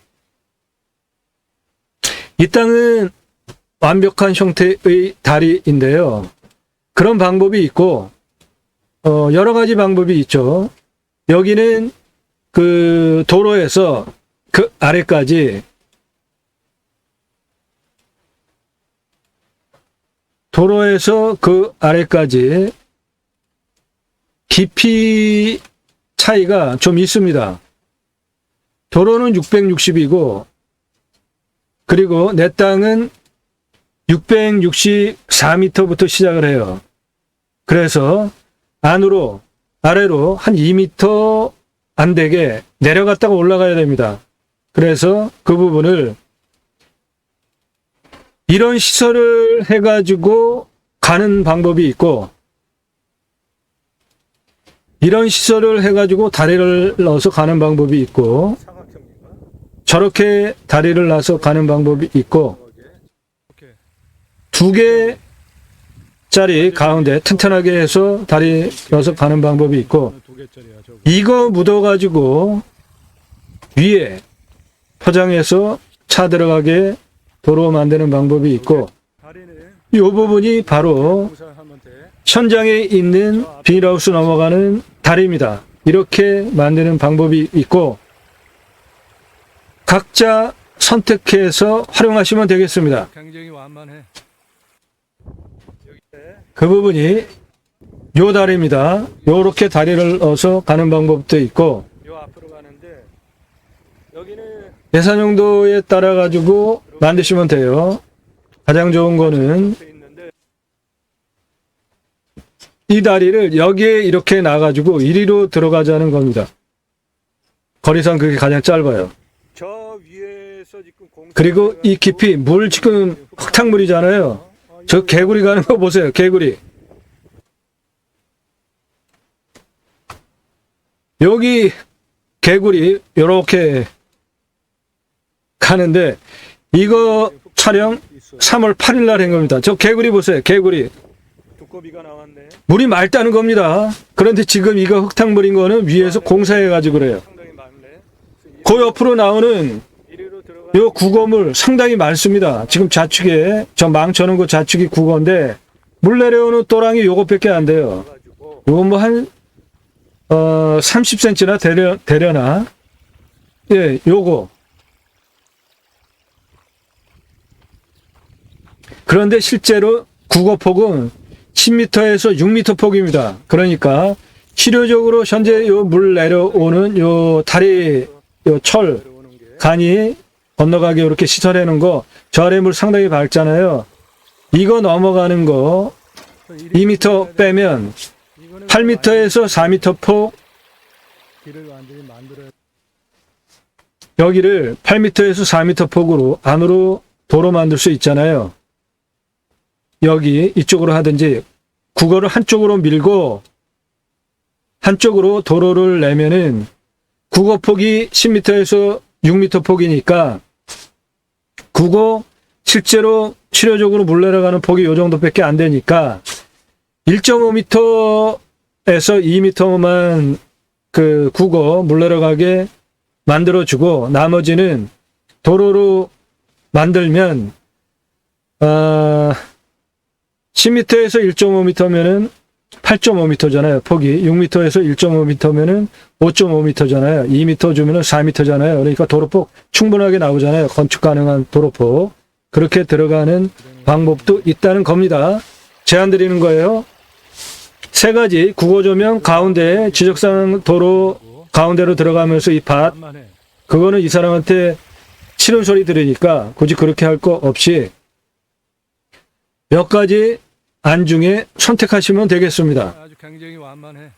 이 땅은 완벽한 형태의 다리인데요. 그런 방법이 있고, 여러 가지 방법이 있죠. 여기는 그 도로에서 그 아래까지, 깊이 차이가 좀 있습니다. 도로는 660이고, 그리고 내 땅은 664m부터 시작을 해요. 그래서 아래로 한 2m 안 되게 내려갔다가 올라가야 됩니다. 그래서 그 부분을 이런 시설을 해가지고 가는 방법이 있고, 이런 시설을 해가지고 다리를 넣어서 가는 방법이 있고, 저렇게 다리를 놔서 가는 방법이 있고, 2개짜리 가운데 튼튼하게 해서 다리 넣어서 가는 방법이 있고, 이거 묻어가지고 위에 포장해서 차 들어가게 도로 만드는 방법이 있고, 이 부분이 바로 현장에 있는 비닐하우스 넘어가는 다리입니다. 이렇게 만드는 방법이 있고, 각자 선택해서 활용하시면 되겠습니다. 굉장히 완만해. 그 부분이 요 다리입니다. 요렇게 다리를 넣어서 가는 방법도 있고, 요 앞으로 가는데 여기는 예산 용도에 따라 가지고 만드시면 돼요. 가장 좋은 거는 이 다리를 여기에 이렇게 놔가지고 이리로 들어가자는 겁니다. 거리상 그게 가장 짧아요. 저 위에서 지금 그리고 이 깊이 물 지금 흙탕물이잖아요. 저 개구리 가는 거 보세요. 개구리. 여기 개구리 요렇게 가는데 이거 촬영 3월 8일 날 한 겁니다. 저 개구리 보세요. 개구리. 두꺼비가 나왔네. 물이 맑다는 겁니다. 그런데 지금 이거 흙탕물인 거는 위에서 공사해가지고 그래요. 상당히 많네. 그 옆으로 나오는 이리로 들어가. 요 국어물 상당히 많습니다. 지금 좌측에 저 망쳐놓은 거 좌측이 국어인데 물 내려오는 또랑이 요것밖에 안 돼요. 가지고 요건 뭐 한 30cm나 되려나? 예, 요거. 그런데 실제로 국어폭은 10m에서 6m 폭입니다. 그러니까 실효적으로 현재 요 물 내려오는 요 다리 요 철 내려오는 게 간이 건너가게 이렇게 시설해 놓은 거, 저 아래 물 상당히 밝잖아요. 이거 넘어가는 거 2m 빼면 8m에서 4m 폭, 길을 완전히 만들어야 여기를 8m에서 4m 폭으로 안으로 도로 만들 수 있잖아요. 여기 이쪽으로 하든지 국어를 한쪽으로 밀고 한쪽으로 도로를 내면은 국어 폭이 10m에서 6m 폭이니까 국어 실제로 실효적으로 물 내려가는 폭이 요 정도밖에 안 되니까 1.5m에서 2m만 그 국어 물 내려가게 만들어주고 나머지는 도로로 만들면 10m에서 1.5m면은 8.5m잖아요. 폭이 6m에서 1.5m면은 5.5m잖아요. 2m 주면은 4m잖아요. 그러니까 도로폭 충분하게 나오잖아요. 건축 가능한 도로폭. 그렇게 들어가는 방법도 있다는 겁니다. 제안 드리는 거예요. 세 가지 국어조명 가운데 지적상 도로 가운데로 들어가면서 이 밭 만만해. 그거는 이 사람한테 싫은 소리 들으니까 굳이 그렇게 할 거 없이 몇 가지 안 중에 선택하시면 되겠습니다. 아주 굉장히 완만해.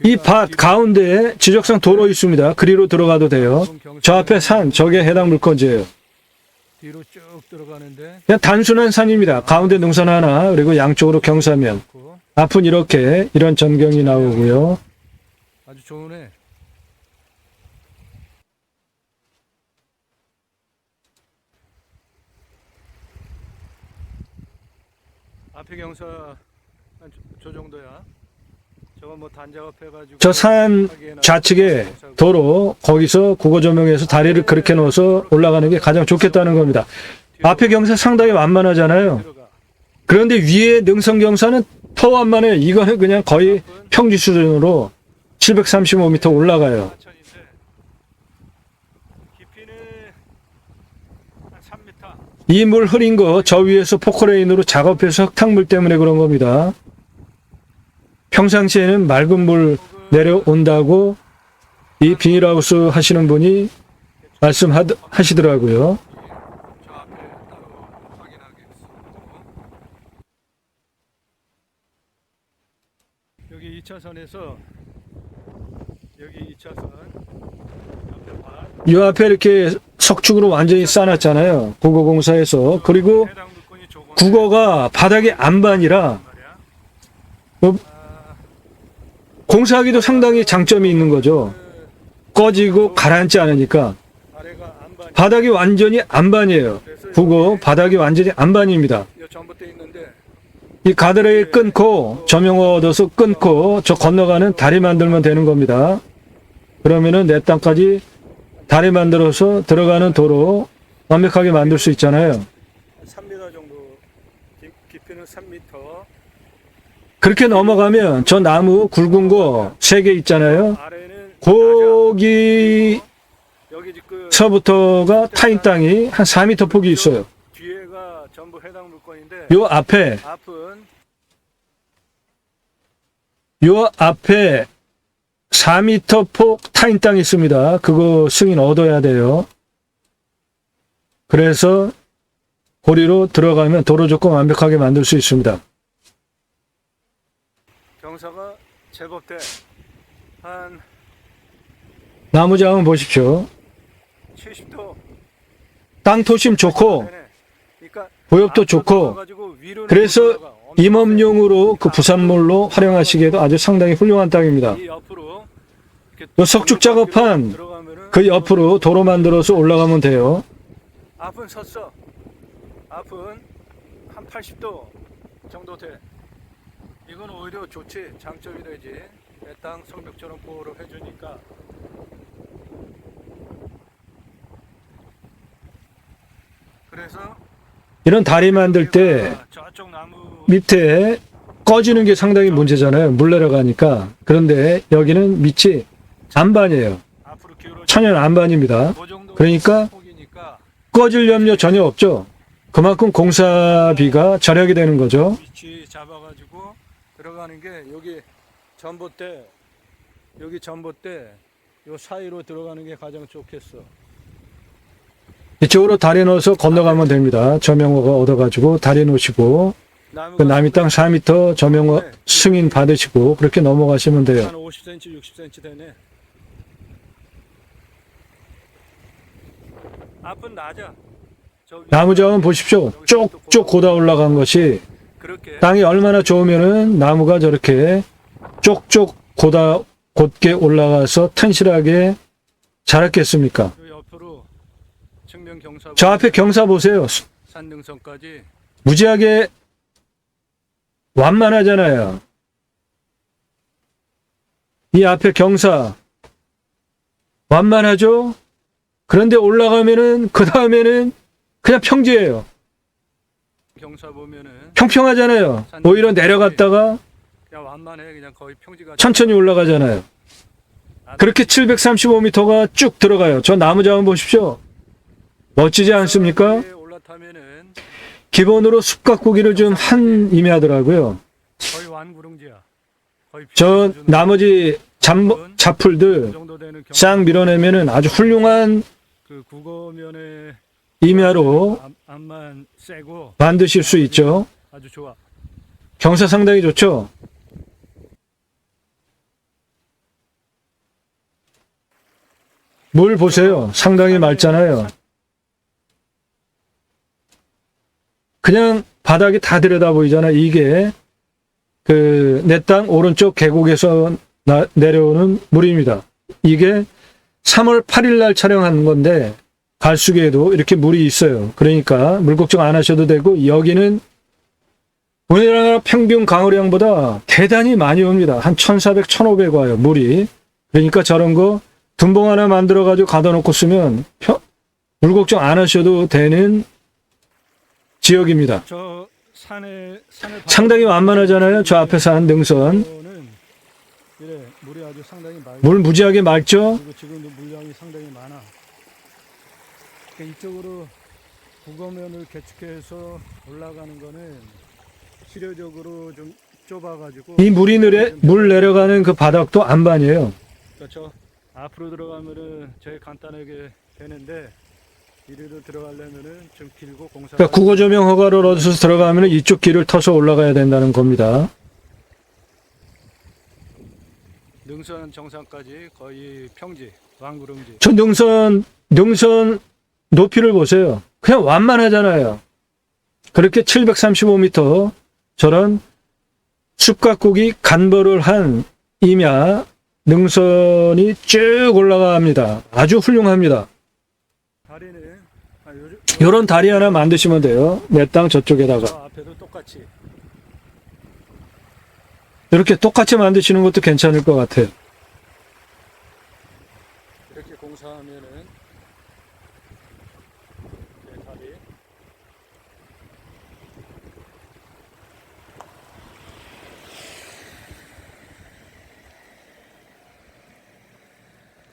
이 밭 가운데에 지적상 도로 있습니다. 그리로 들어가도 돼요. 저 앞에 산, 저게 해당 물건지예요. 뒤로 쭉 들어가는데 그냥 단순한 산입니다. 가운데 능선 하나, 그리고 양쪽으로 경사면. 그 앞은 이렇게 이런 전경이 나오고요. 아주 좋으네. 앞에 경사 한 저 정도야. 저거 뭐 단작업해가지고 저 산 좌측에 도로, 거기서 국어조명해서 다리를 그렇게 넣어서 올라가는 게 가장 좋겠다는 겁니다. 앞에 경사 상당히 완만하잖아요. 들어가. 그런데 위에 능선 경사는 더 완만해요. 이거는 그냥 거의 평지 수준으로 735m 올라가요. 하천인데 깊이는 한 3m. 이 물 흐린 거 저 위에서 포크레인으로 작업해서 흙탕물 때문에 그런 겁니다. 평상시에는 맑은 물 내려온다고 이 비닐하우스 하시는 분이 말씀하시더라고요. 저 앞에 따로 확인하겠습니다. 여기 2차선에서 여기 2차선 옆에 밭 이 앞에 이렇게 석축으로 완전히 쌓아놨잖아요. 국어공사에서. 그리고 해당 물건이 조금 국어가 바닥이 안반이라 말이야. 어, 공사하기도 상당히 장점이 있는 거죠. 꺼지고 가라앉지 않으니까. 아래가 안반. 바닥이 완전히 안반이에요. 국어 바닥이 완전히 안반입니다. 이 전봇대 있는데 이 가드레일 끊고 조명 얻어서 끊고 저 건너가는 다리 만들면 되는 겁니다. 그러면은 내 땅까지 다리 만들어서 들어가는 도로 완벽하게 만들 수 있잖아요. 3m 정도 깊이는 3m. 그렇게 넘어가면 저 나무 굵은 거 3개 있잖아요. 아래는 거기서부터가 여기 지금 타인 땅이 한 4m 폭이 있어요. 뒤에가 전부 해당 물건인데 요 앞에 앞은 4m 폭 타인 땅이 있습니다. 그거 승인 얻어야 돼요. 그래서 고리로 들어가면 도로 조건 완벽하게 만들 수 있습니다. 경사가 제법 돼. 한 나무장은 보십시오. 70도. 땅 토심 좋고 그러니까 보엽도 좋고 그래서 임업용으로 그 부산물로 활용하시기에도 아주 상당히 훌륭한 땅입니다. 이 옆으로 요 석축 작업한 그 옆으로 도로 만들어서 올라가면 돼요. 앞은 섰어. 앞은 한 80도 정도 돼. 이건 오히려 좋지. 장점이 되지. 내 땅 성벽처럼 보호를 해주니까. 그래서 이런 다리 만들 때 저쪽 나무 밑에 꺼지는 게 상당히 문제잖아요. 물 내려가니까. 그런데 여기는 밑이 안반이에요. 앞으로 기울어. 천연 안반입니다. 그 정도 그러니까 폭이니까 꺼질 염려 전혀 없죠. 그만큼 공사비가 절약이 되는 거죠. 위치 잡아가지고 들어가는 게 여기 전봇대, 여기 전봇대 요 사이로 들어가는 게 가장 좋겠어. 이쪽으로 다리 넣어서 건너가면 됩니다. 저명호가 얻어가지고 다리 놓으시고 그 남이 땅 4m 저명호 승인 받으시고 그렇게 넘어가시면 돼요. 한 50cm, 60cm 되네. 앞은 낮아. 저기 나무 자원 보십시오. 쪽쪽 고다 올라간 것이 그렇게 땅이 얼마나 좋으면은 나무가 저렇게 쪽쪽 고다 곧게 올라가서 튼실하게 자랐겠습니까? 요 옆으로 측면 경사 저 앞에 경사 보세요. 산등선까지 무지하게 완만하잖아요. 이 앞에 경사 완만하죠? 그런데 올라가면은 그 다음에는 그냥 평지예요. 경사 보면은 평평하잖아요. 오히려 내려갔다가 그냥 완만해. 그냥 거의 평지가 천천히 올라가잖아요. 그렇게 735m가 쭉 들어가요. 저 나무 자원 보십시오. 멋지지 않습니까? 위에 올라타면은 기본으로 숲가꾸기를 좀 한 임하더라고요. 거의 완구릉지야. 거의 저 나머지 그 잡풀들 정도 되는 싹 밀어내면은 아주 훌륭한 그 국어면에 임야로 앞만 세고 만드실 수 있죠. 아주 좋아. 경사 상당히 좋죠. 물 보세요. 상당히 맑잖아요. 그냥 바닥이 다 들여다 보이잖아요. 이게 그 내 땅 오른쪽 계곡에서 내려오는 물입니다. 이게 3월 8일 날 촬영한 건데 갈수기에도 이렇게 물이 있어요. 그러니까 물 걱정 안 하셔도 되고 여기는 우리나라 평균 강우량보다 대단히 많이 옵니다. 한 1,400, 1,500 와요. 물이. 그러니까 저런 거 둔봉 하나 만들어 가지고 가둬 놓고 쓰면 물 걱정 안 하셔도 되는 지역입니다. 저 산을 상당히 완만하잖아요. 저 앞에 사는 능선. 그래, 물이 아주 상당히 맑아. 물 무지하게 맑죠? 그리고 지금도 물량이 상당히 많아. 그러니까 이쪽으로 국어면을 개축해서 올라가는 거는 실효적으로 좀 좁아가지고 이 물 내려가는 그 바닥도 안반이에요. 그러니까 저 앞으로 들어가면은 제일 간단하게 되는데 이리로 들어가려면은 좀 길고 공사가 그러니까 국어조명 허가를 얻어서 들어가면 이쪽 길을 터서 올라가야 된다는 겁니다. 능선 정상까지 거의 평지, 완구릉지. 저 능선 높이를 보세요. 그냥 완만하잖아요. 그렇게 735m 저런 숲가꾸기 간벌을 한 임야 능선이 쭉 올라갑니다. 아주 훌륭합니다. 다리는 이런 다리 하나 만드시면 돼요. 내 땅 저쪽에다가. 저 앞에도 똑같이 이렇게 똑같이 만드시는 것도 괜찮을 것 같아요. 이렇게 공사하면은 이렇게 다리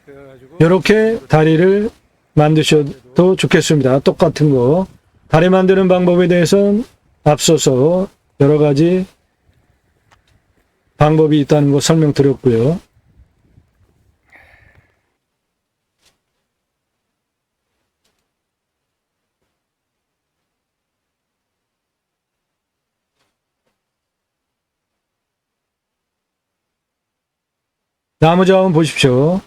그래가지고 이렇게 다리를 만드셔도 좋겠습니다. 똑같은 거. 다리 만드는 방법에 대해서는 앞서서 여러 가지 방법이 있다는 거 설명드렸고요. 나무 자원 보십시오.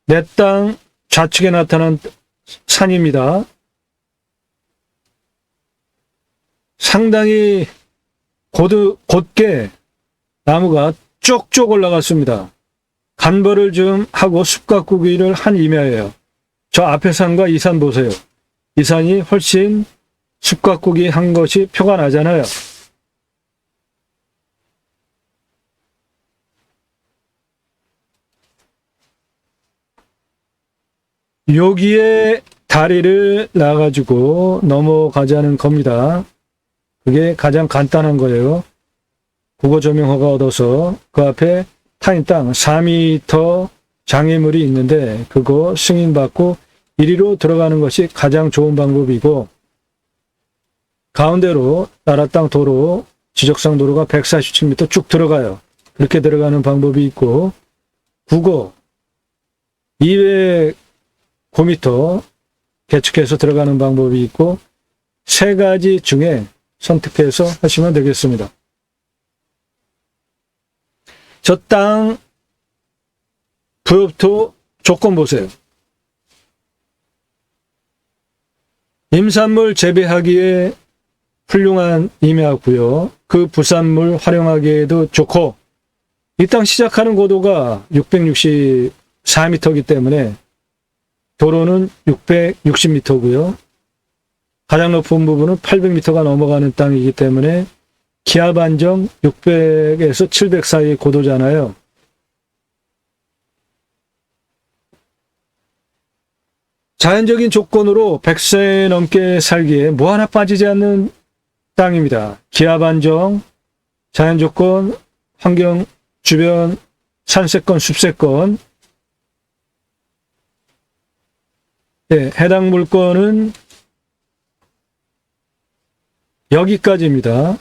내 땅 좌측에 나타난 산입니다. 상당히 곧게 나무가 쪽쪽 올라갔습니다. 간벌을 좀 하고 숲가꾸기를 한 임야예요. 저 앞에 산과 이 산 보세요. 이 산이 훨씬 숲가꾸기 한 것이 표가 나잖아요. 여기에 다리를 놔가지고 넘어가자는 겁니다. 그게 가장 간단한 거예요. 국어 조명 허가 얻어서 그 앞에 타인 땅 4m 장애물이 있는데 그거 승인받고 이리로 들어가는 것이 가장 좋은 방법이고, 가운데로 나라 땅 도로, 지적상 도로가 147m 쭉 들어가요. 그렇게 들어가는 방법이 있고, 국어 209m 계측해서 들어가는 방법이 있고, 세 가지 중에 선택해서 하시면 되겠습니다. 저 땅 부엽토 조건 보세요. 임산물 재배하기에 훌륭한 임야고요. 그 부산물 활용하기에도 좋고, 이 땅 시작하는 고도가 664m이기 때문에 도로는 660m고요. 가장 높은 부분은 800m가 넘어가는 땅이기 때문에 기압 안정 600에서 700 사이의 고도잖아요. 자연적인 조건으로 100세 넘게 살기에 뭐 하나 빠지지 않는 땅입니다. 기압 안정, 자연 조건, 환경, 주변, 산세권, 숲세권. 네, 해당 물건은 여기까지입니다.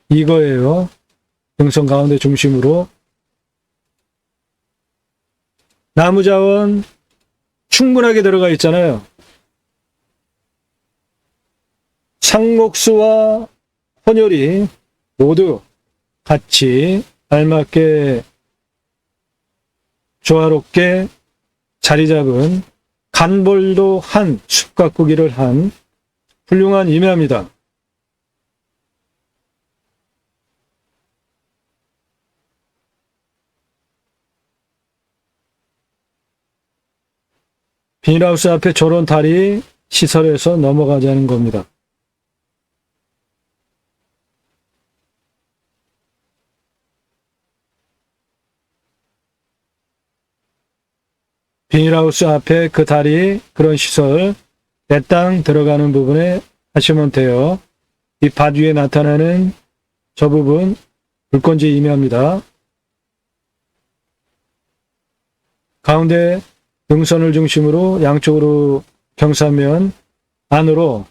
이거예요. 등선 가운데 중심으로. 나무 자원 충분하게 들어가 있잖아요. 상목수와 혼혈이 모두 같이 알맞게 조화롭게 자리 잡은 간벌도 한 숲 가꾸기를 한 훌륭한 임야입니다. 비닐하우스 앞에 저런 다리 시설에서 넘어가자는 겁니다. 비닐하우스 앞에 그 다리, 그런 시설, 내 땅 들어가는 부분에 하시면 돼요. 이 밭 위에 나타나는 저 부분, 물건지 임야입니다. 가운데 등선을 중심으로 양쪽으로 경사면 안으로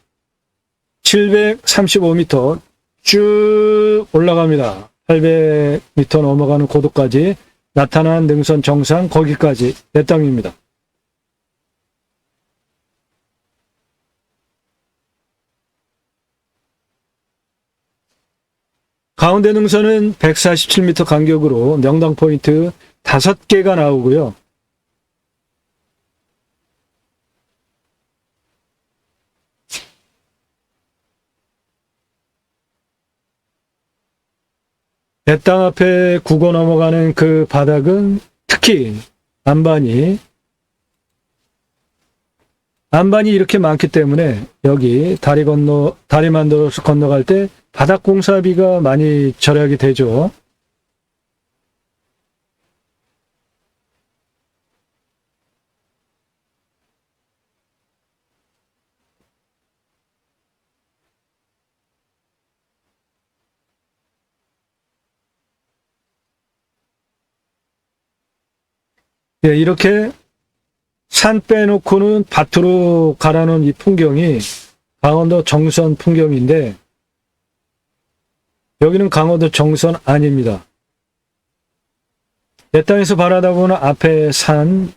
735m 쭉 올라갑니다. 800m 넘어가는 고도까지 나타난 능선 정상 거기까지 내 땅입니다. 가운데 능선은 147m 간격으로 명당 포인트 5개가 나오고요. 내 땅 앞에 국어 넘어가는 그 바닥은 특히 안반이 이렇게 많기 때문에 여기 다리 만들어서 건너갈 때 바닥 공사비가 많이 절약이 되죠. 예, 이렇게 산 빼놓고는 밭으로 가라는 이 풍경이 강원도 정선 풍경인데, 여기는 강원도 정선 아닙니다. 내 땅에서 바라다보는 앞에 산,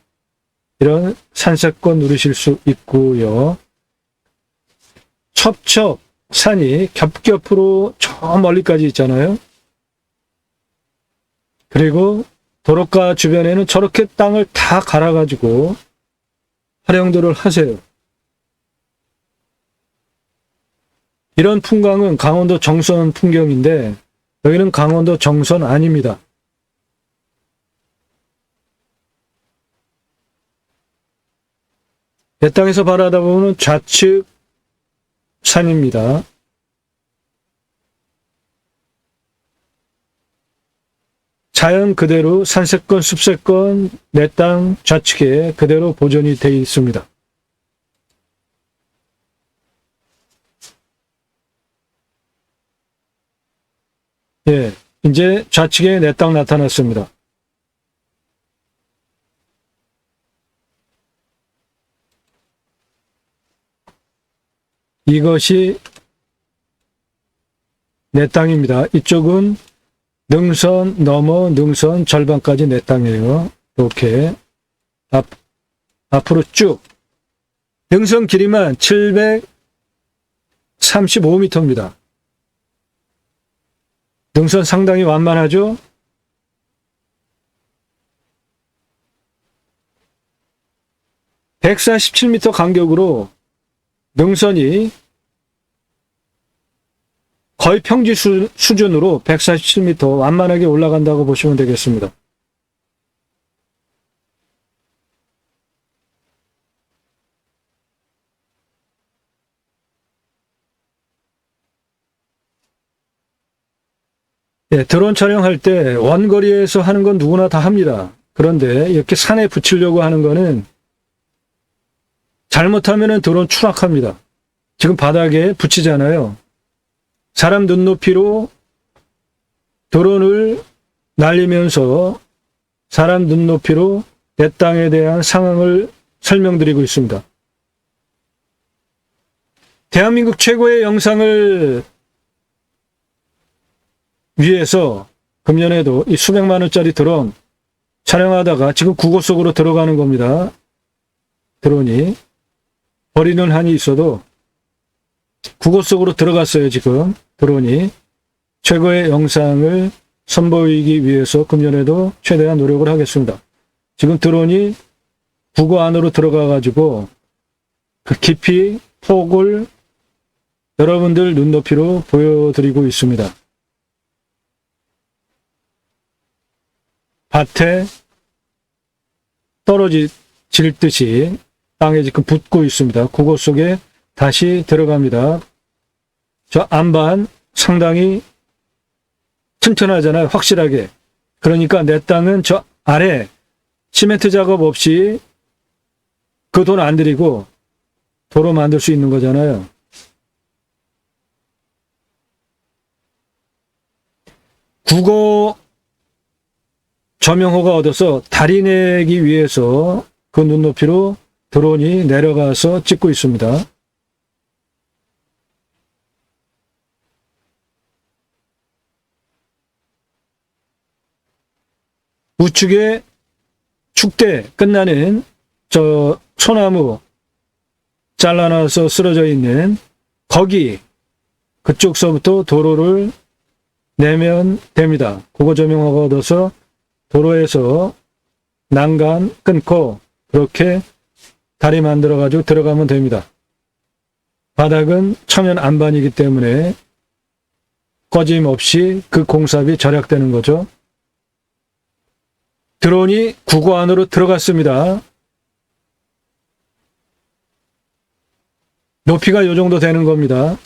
이런 산세권 누리실 수 있고요. 첩첩 산이 겹겹으로 저 멀리까지 있잖아요. 그리고 도로가 주변에는 저렇게 땅을 다 갈아가지고 활용들을 하세요. 이런 풍광은 강원도 정선 풍경인데 여기는 강원도 정선 아닙니다. 내 땅에서 바라다보면 좌측 산입니다. 자연 그대로 산세권, 숲세권, 내 땅 좌측에 그대로 보존이 되어 있습니다. 예, 이제 좌측에 내 땅 나타났습니다. 이것이 내 땅입니다. 이쪽은 능선 넘어 능선 절반까지 내 땅이에요. 이렇게 앞으로 쭉 능선 길이만 735m입니다. 능선 상당히 완만하죠? (147m) 간격으로 능선이 거의 평지 수준으로 147m 완만하게 올라간다고 보시면 되겠습니다. 예, 드론 촬영할 때 원거리에서 하는 건 누구나 다 합니다. 그런데 이렇게 산에 붙이려고 하는 거는 잘못하면 드론 추락합니다. 지금 바닥에 붙이잖아요. 사람 눈높이로 드론을 날리면서 사람 눈높이로 내 땅에 대한 상황을 설명드리고 있습니다. 대한민국 최고의 영상을 위해서 금년에도 이 수백만 원짜리 드론 촬영하다가 지금 국어 속으로 들어가는 겁니다. 드론이 버리는 한이 있어도 국어 속으로 들어갔어요. 지금 드론이 최고의 영상을 선보이기 위해서 금년에도 최대한 노력을 하겠습니다. 지금 드론이 국어 안으로 들어가 가지고 그 깊이 폭을 여러분들 눈높이로 보여드리고 있습니다. 밭에 떨어질 듯이 땅에 지금 붙고 있습니다. 국어 속에 다시 들어갑니다. 저 안반 상당히 튼튼하잖아요. 확실하게. 그러니까 내 땅은 저 아래 시멘트 작업 없이 그 돈 안 들이고 도로 만들 수 있는 거잖아요. 국어 저명호가 얻어서 다리 내기 위해서 그 눈높이로 드론이 내려가서 찍고 있습니다. 우측에 축대 끝나는 저 소나무 잘라놔서 쓰러져 있는 거기 그쪽서부터 도로를 내면 됩니다. 그거 조명호가 얻어서 도로에서 난간 끊고 그렇게 다리 만들어 가지고 들어가면 됩니다. 바닥은 천연 안반이기 때문에 꺼짐없이 그 공사비 절약되는 거죠. 드론이 국어 안으로 들어갔습니다. 높이가 이 정도 되는 겁니다.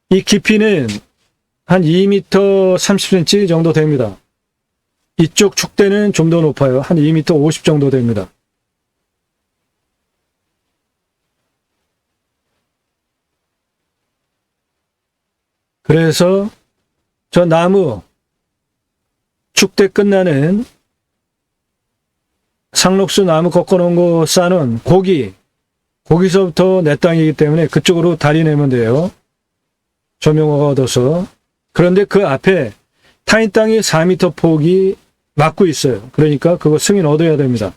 이 깊이는 한 2m 30cm 정도 됩니다. 이쪽 축대는 좀 더 높아요. 한 2m 50 정도 됩니다. 그래서 저 나무 축대 끝나는 상록수 나무 꺾어놓은 거 싸는 거기서부터 내 땅이기 때문에 그쪽으로 다리 내면 돼요. 조명호가 얻어서. 그런데 그 앞에 타인 땅이 4m 폭이 막고 있어요. 그러니까 그거 승인 얻어야 됩니다.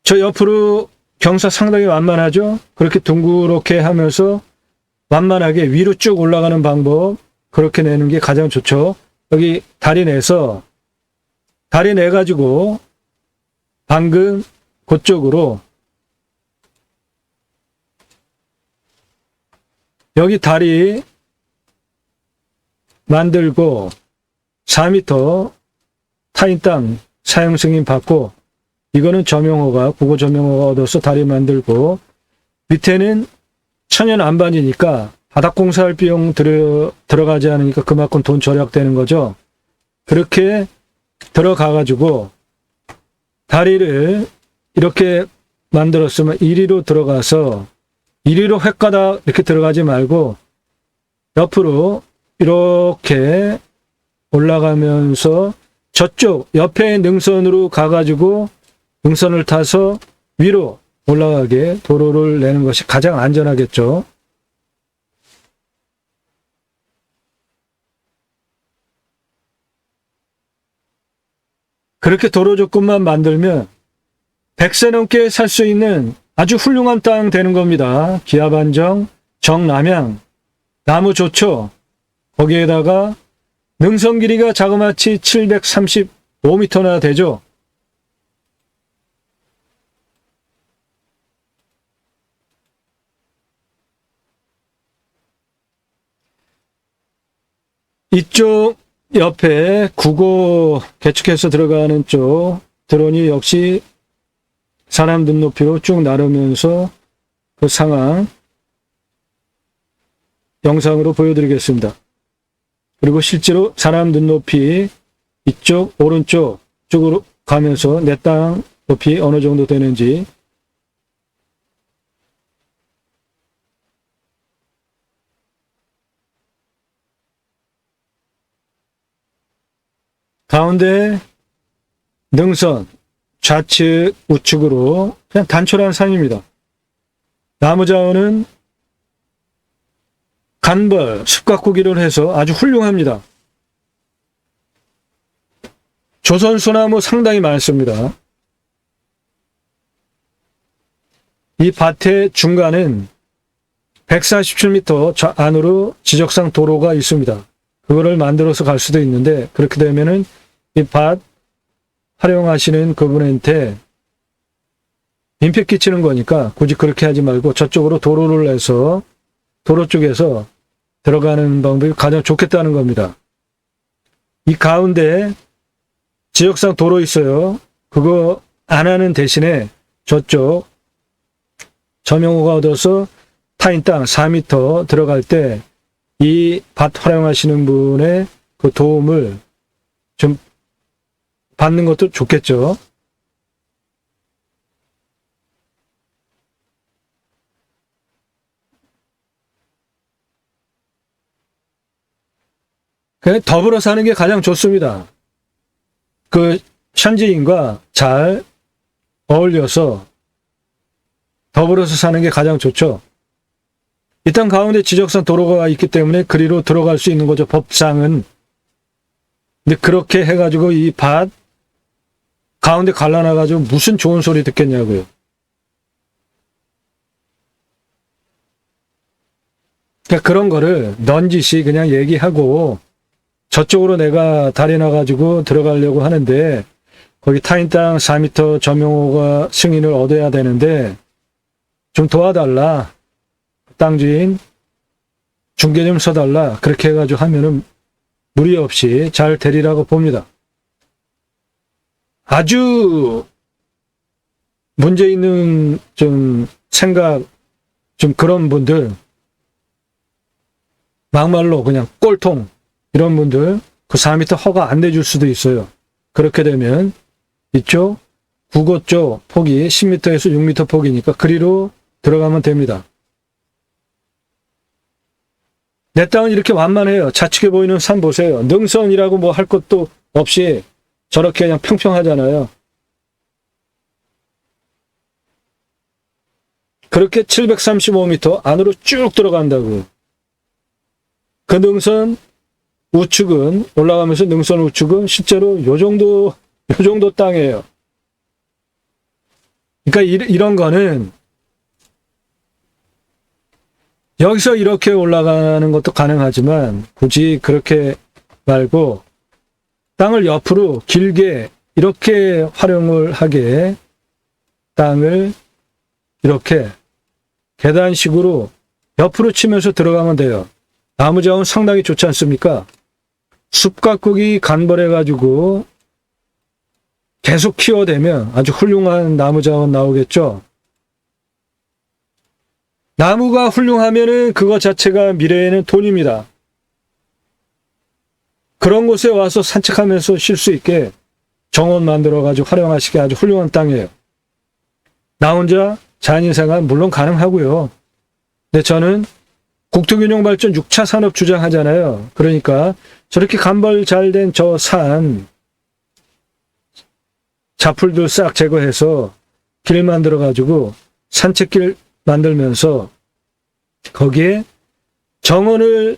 저 옆으로 경사 상당히 완만하죠? 그렇게 둥그렇게 하면서 완만하게 위로 쭉 올라가는 방법, 그렇게 내는 게 가장 좋죠. 여기 다리 내가지고 방금 그쪽으로 여기 다리 만들고 4m 타인 땅 사용 승인 받고, 이거는 국어 조명호가 얻어서 다리 만들고, 밑에는 천연 안반이니까 바닥 공사할 비용 들어가지 않으니까 그만큼 돈 절약되는 거죠. 그렇게 들어가가지고 다리를 이렇게 만들었으면 이리로 들어가서 이리로 횟가닥 이렇게 들어가지 말고 옆으로 이렇게 올라가면서 저쪽 옆에 능선으로 가가지고 능선을 타서 위로 올라가게 도로를 내는 것이 가장 안전하겠죠. 그렇게 도로 조건만 만들면 100세 넘게 살 수 있는 아주 훌륭한 땅 되는 겁니다. 기압안정, 정남향, 나무 좋죠. 거기에다가 능선 길이가 자그마치 735m나 되죠. 이쪽 옆에 구고 개축해서 들어가는 쪽 드론이 역시 사람 눈높이로 쭉 나르면서 그 상황 영상으로 보여드리겠습니다. 그리고 실제로 사람 눈높이 이쪽 오른쪽 쪽으로 가면서 내 땅 높이 어느 정도 되는지 가운데 능선 좌측 우측으로 그냥 단촐한 산입니다. 나무 자원은 간벌 숲가꾸기를 해서 아주 훌륭합니다. 조선소나무 상당히 많습니다. 이 밭의 중간은 147m 저 안으로 지적상 도로가 있습니다. 그거를 만들어서 갈 수도 있는데 그렇게 되면은 이 밭 활용하시는 그분한테 민폐 끼치는 거니까 굳이 그렇게 하지 말고 저쪽으로 도로를 내서 도로 쪽에서 들어가는 방법이 가장 좋겠다는 겁니다. 이 가운데 지역상 도로 있어요. 그거 안 하는 대신에 저쪽 점용호가 얻어서 타인 땅 4m 들어갈 때 이 밭 활용하시는 분의 그 도움을 좀 받는 것도 좋겠죠. 그냥 더불어 사는 게 가장 좋습니다. 그 현지인과 잘 어울려서 더불어서 사는 게 가장 좋죠. 일단 가운데 지적선 도로가 있기 때문에 그리로 들어갈 수 있는 거죠. 법상은. 근데 그렇게 해가지고 이 밭 가운데 갈라놔가지고 무슨 좋은 소리 듣겠냐고요. 그러니까 그런 거를 넌지시 그냥 얘기하고 저쪽으로 내가 다리 놔가지고 들어가려고 하는데 거기 타인 땅 4m 점용호가 승인을 얻어야 되는데 좀 도와달라. 땅 주인 중개 좀 서달라. 그렇게 해가지고 하면은 무리 없이 잘 되리라고 봅니다. 아주 문제 있는 좀 생각, 좀 그런 분들, 막말로 그냥 꼴통, 이런 분들, 그 4m 허가 안 내줄 수도 있어요. 그렇게 되면 이쪽 국어 쪽 폭이 10m에서 6m 폭이니까 그리로 들어가면 됩니다. 내 땅은 이렇게 완만해요. 좌측에 보이는 산 보세요. 능선이라고 뭐 할 것도 없이 저렇게 그냥 평평하잖아요. 그렇게 735m 안으로 쭉 들어간다고. 그 능선 우측은 올라가면서 능선 우측은 실제로 요 정도 땅이에요. 그러니까 이런 거는 여기서 이렇게 올라가는 것도 가능하지만 굳이 그렇게 말고 땅을 옆으로 길게 이렇게 활용을 하게 땅을 이렇게 계단식으로 옆으로 치면서 들어가면 돼요. 나무 자원 상당히 좋지 않습니까? 숲 가꾸기 간벌해가지고 계속 키워대면 아주 훌륭한 나무 자원 나오겠죠? 나무가 훌륭하면은 그것 자체가 미래에는 돈입니다. 그런 곳에 와서 산책하면서 쉴 수 있게 정원 만들어가지고 활용하시기 아주 훌륭한 땅이에요. 나 혼자 자연인생활 물론 가능하고요. 근데 저는 국토균형발전 6차 산업 주장하잖아요. 그러니까 저렇게 간벌 잘 된 저 산 자풀들 싹 제거해서 길 만들어가지고 산책길 만들면서 거기에 정원을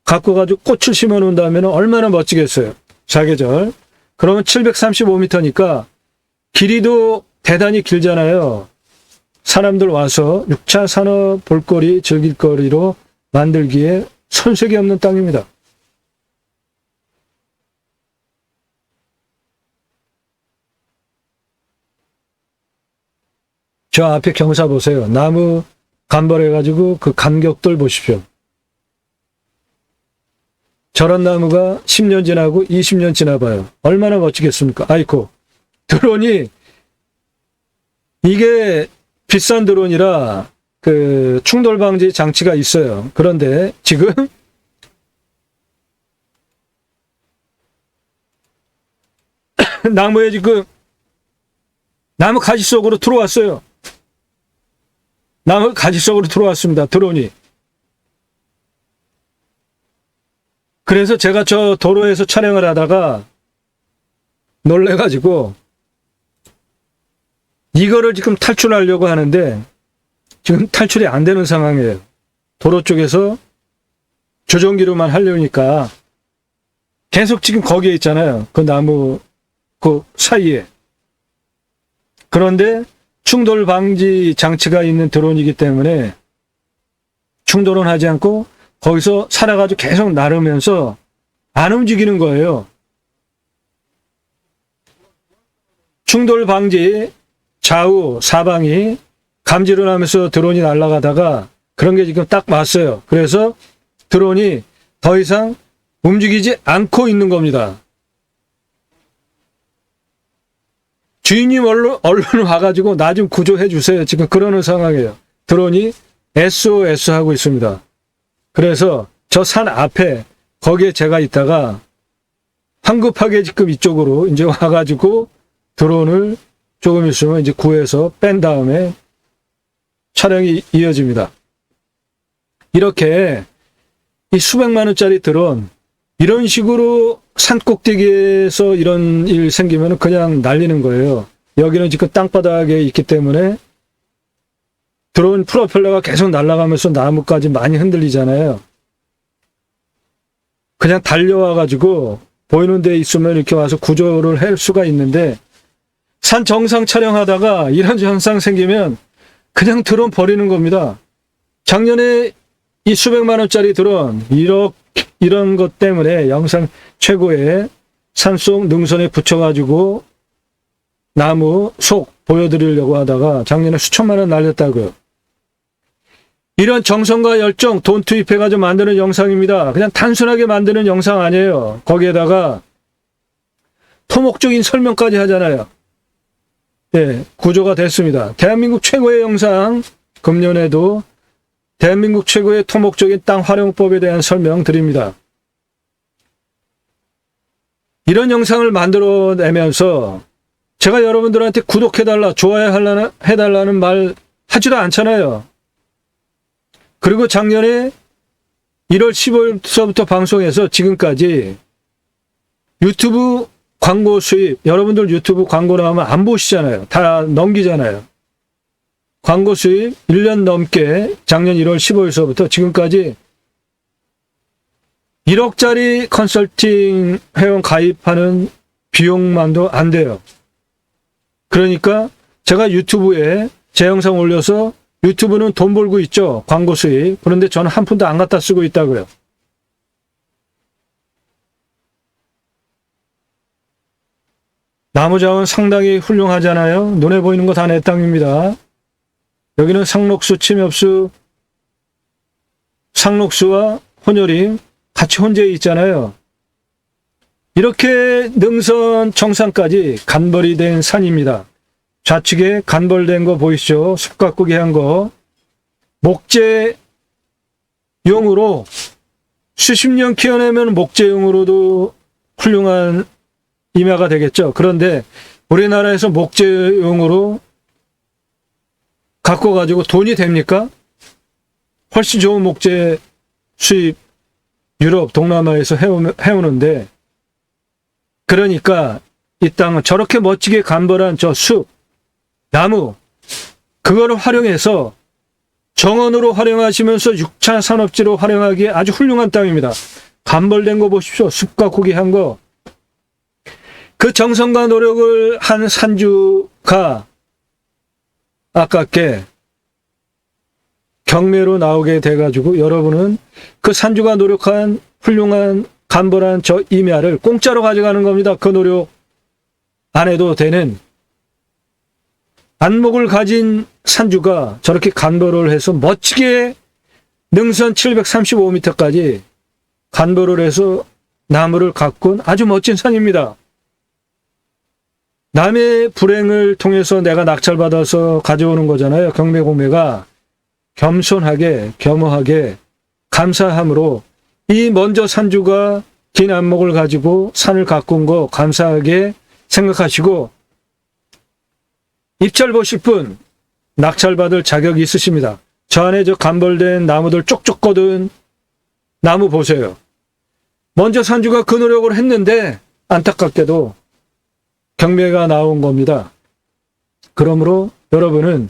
갖고 가지고 꽃을 심어 놓는다면 얼마나 멋지겠어요. 사계절. 그러면 735m니까 길이도 대단히 길잖아요. 사람들 와서 6차 산업 볼거리, 즐길거리로 만들기에 손색이 없는 땅입니다. 저 앞에 경사 보세요. 나무 간벌해가지고 그 간격들 보십시오. 저런 나무가 10년 지나고 20년 지나봐요. 얼마나 멋지겠습니까? 아이고, 드론이 이게 비싼 드론이라 그 충돌 방지 장치가 있어요. 그런데 지금 나무에 지금 나무 가지 속으로 들어왔어요. 나무 가지 속으로 들어왔습니다. 드론이. 그래서 제가 저 도로에서 촬영을 하다가 놀래가지고 이거를 지금 탈출하려고 하는데 지금 탈출이 안 되는 상황이에요. 도로 쪽에서 조종기로만 하려니까 계속 지금 거기에 있잖아요. 그 나무 그 사이에. 그런데 충돌 방지 장치가 있는 드론이기 때문에 충돌은 하지 않고 거기서 살아가지고 계속 나르면서 안 움직이는 거예요. 충돌 방지 좌우 사방이 감지를 하면서 드론이 날아가다가 그런 게 지금 딱 왔어요. 그래서 드론이 더 이상 움직이지 않고 있는 겁니다. 주인님 얼른 와가지고 나 좀 구조해 주세요. 지금 그러는 상황이에요. 드론이 SOS 하고 있습니다. 그래서 저 산 앞에 거기에 제가 있다가 황급하게 지금 이쪽으로 이제 와가지고 드론을 조금 있으면 이제 구해서 뺀 다음에 촬영이 이어집니다. 이렇게 이 수백만 원짜리 드론 이런 식으로 산 꼭대기에서 이런 일 생기면 그냥 날리는 거예요. 여기는 지금 땅바닥에 있기 때문에 드론 프로펠러가 계속 날아가면서 나무까지 많이 흔들리잖아요. 그냥 달려와가지고 보이는 데 있으면 이렇게 와서 구조를 할 수가 있는데 산 정상 촬영하다가 이런 현상 생기면 그냥 드론 버리는 겁니다. 작년에 이 수백만 원짜리 드론 이런 것 때문에 영상 최고의 산속 능선에 붙여가지고 나무 속 보여드리려고 하다가 작년에 수천만 원 날렸다고요. 이런 정성과 열정, 돈 투입해가지고 만드는 영상입니다. 그냥 단순하게 만드는 영상 아니에요. 거기에다가 토목적인 설명까지 하잖아요. 예, 구조가 됐습니다. 대한민국 최고의 영상, 금년에도 대한민국 최고의 토목적인 땅 활용법에 대한 설명 드립니다. 이런 영상을 만들어내면서 제가 여러분들한테 구독해달라, 좋아해달라는 말 하지도 않잖아요. 그리고 작년에 1월 15일서부터 방송해서 지금까지 유튜브 광고 수입, 여러분들 유튜브 광고 나오면 안 보시잖아요. 다 넘기잖아요. 광고 수입 1년 넘게 작년 1월 15일서부터 지금까지 1억짜리 컨설팅 회원 가입하는 비용만도 안 돼요. 그러니까 제가 유튜브에 제 영상 올려서 유튜브는 돈 벌고 있죠. 광고 수입. 그런데 저는 한 푼도 안 갖다 쓰고 있다고요. 나무자원 상당히 훌륭하잖아요. 눈에 보이는 거 다 내 땅입니다. 여기는 상록수, 침엽수, 상록수와 혼혈임 같이 혼재해 있잖아요. 이렇게 능선 정상까지 간벌이 된 산입니다. 좌측에 간벌된 거 보이시죠? 숲 가꾸기 한 거. 목재용으로 수십 년 키워내면 목재용으로도 훌륭한 임야가 되겠죠. 그런데 우리나라에서 목재용으로 갖고 가지고 돈이 됩니까? 훨씬 좋은 목재 수입 유럽, 동남아에서 해오는데, 그러니까 이 땅은 저렇게 멋지게 간벌한 저 숲, 나무, 그거를 활용해서 정원으로 활용하시면서 6차 산업지로 활용하기에 아주 훌륭한 땅입니다. 간벌된 거 보십시오. 숲과 고귀한 거. 그 정성과 노력을 한 산주가 아깝게 경매로 나오게 돼가지고 여러분은 그 산주가 노력한 훌륭한 간벌한 저 임야를 공짜로 가져가는 겁니다. 그 노력 안 해도 되는 안목을 가진 산주가 저렇게 간벌을 해서 멋지게 능선 735m까지 간벌을 해서 나무를 가꾼 아주 멋진 산입니다. 남의 불행을 통해서 내가 낙찰받아서 가져오는 거잖아요. 경매 공매가 겸손하게 겸허하게 감사함으로 이 먼저 산주가 긴 안목을 가지고 산을 가꾼 거 감사하게 생각하시고 입찰 보실 분 낙찰받을 자격이 있으십니다. 저 안에 저 간벌된 나무들 쪽쪽 거둔 나무 보세요. 먼저 산주가 그 노력을 했는데 안타깝게도 경매가 나온 겁니다. 그러므로 여러분은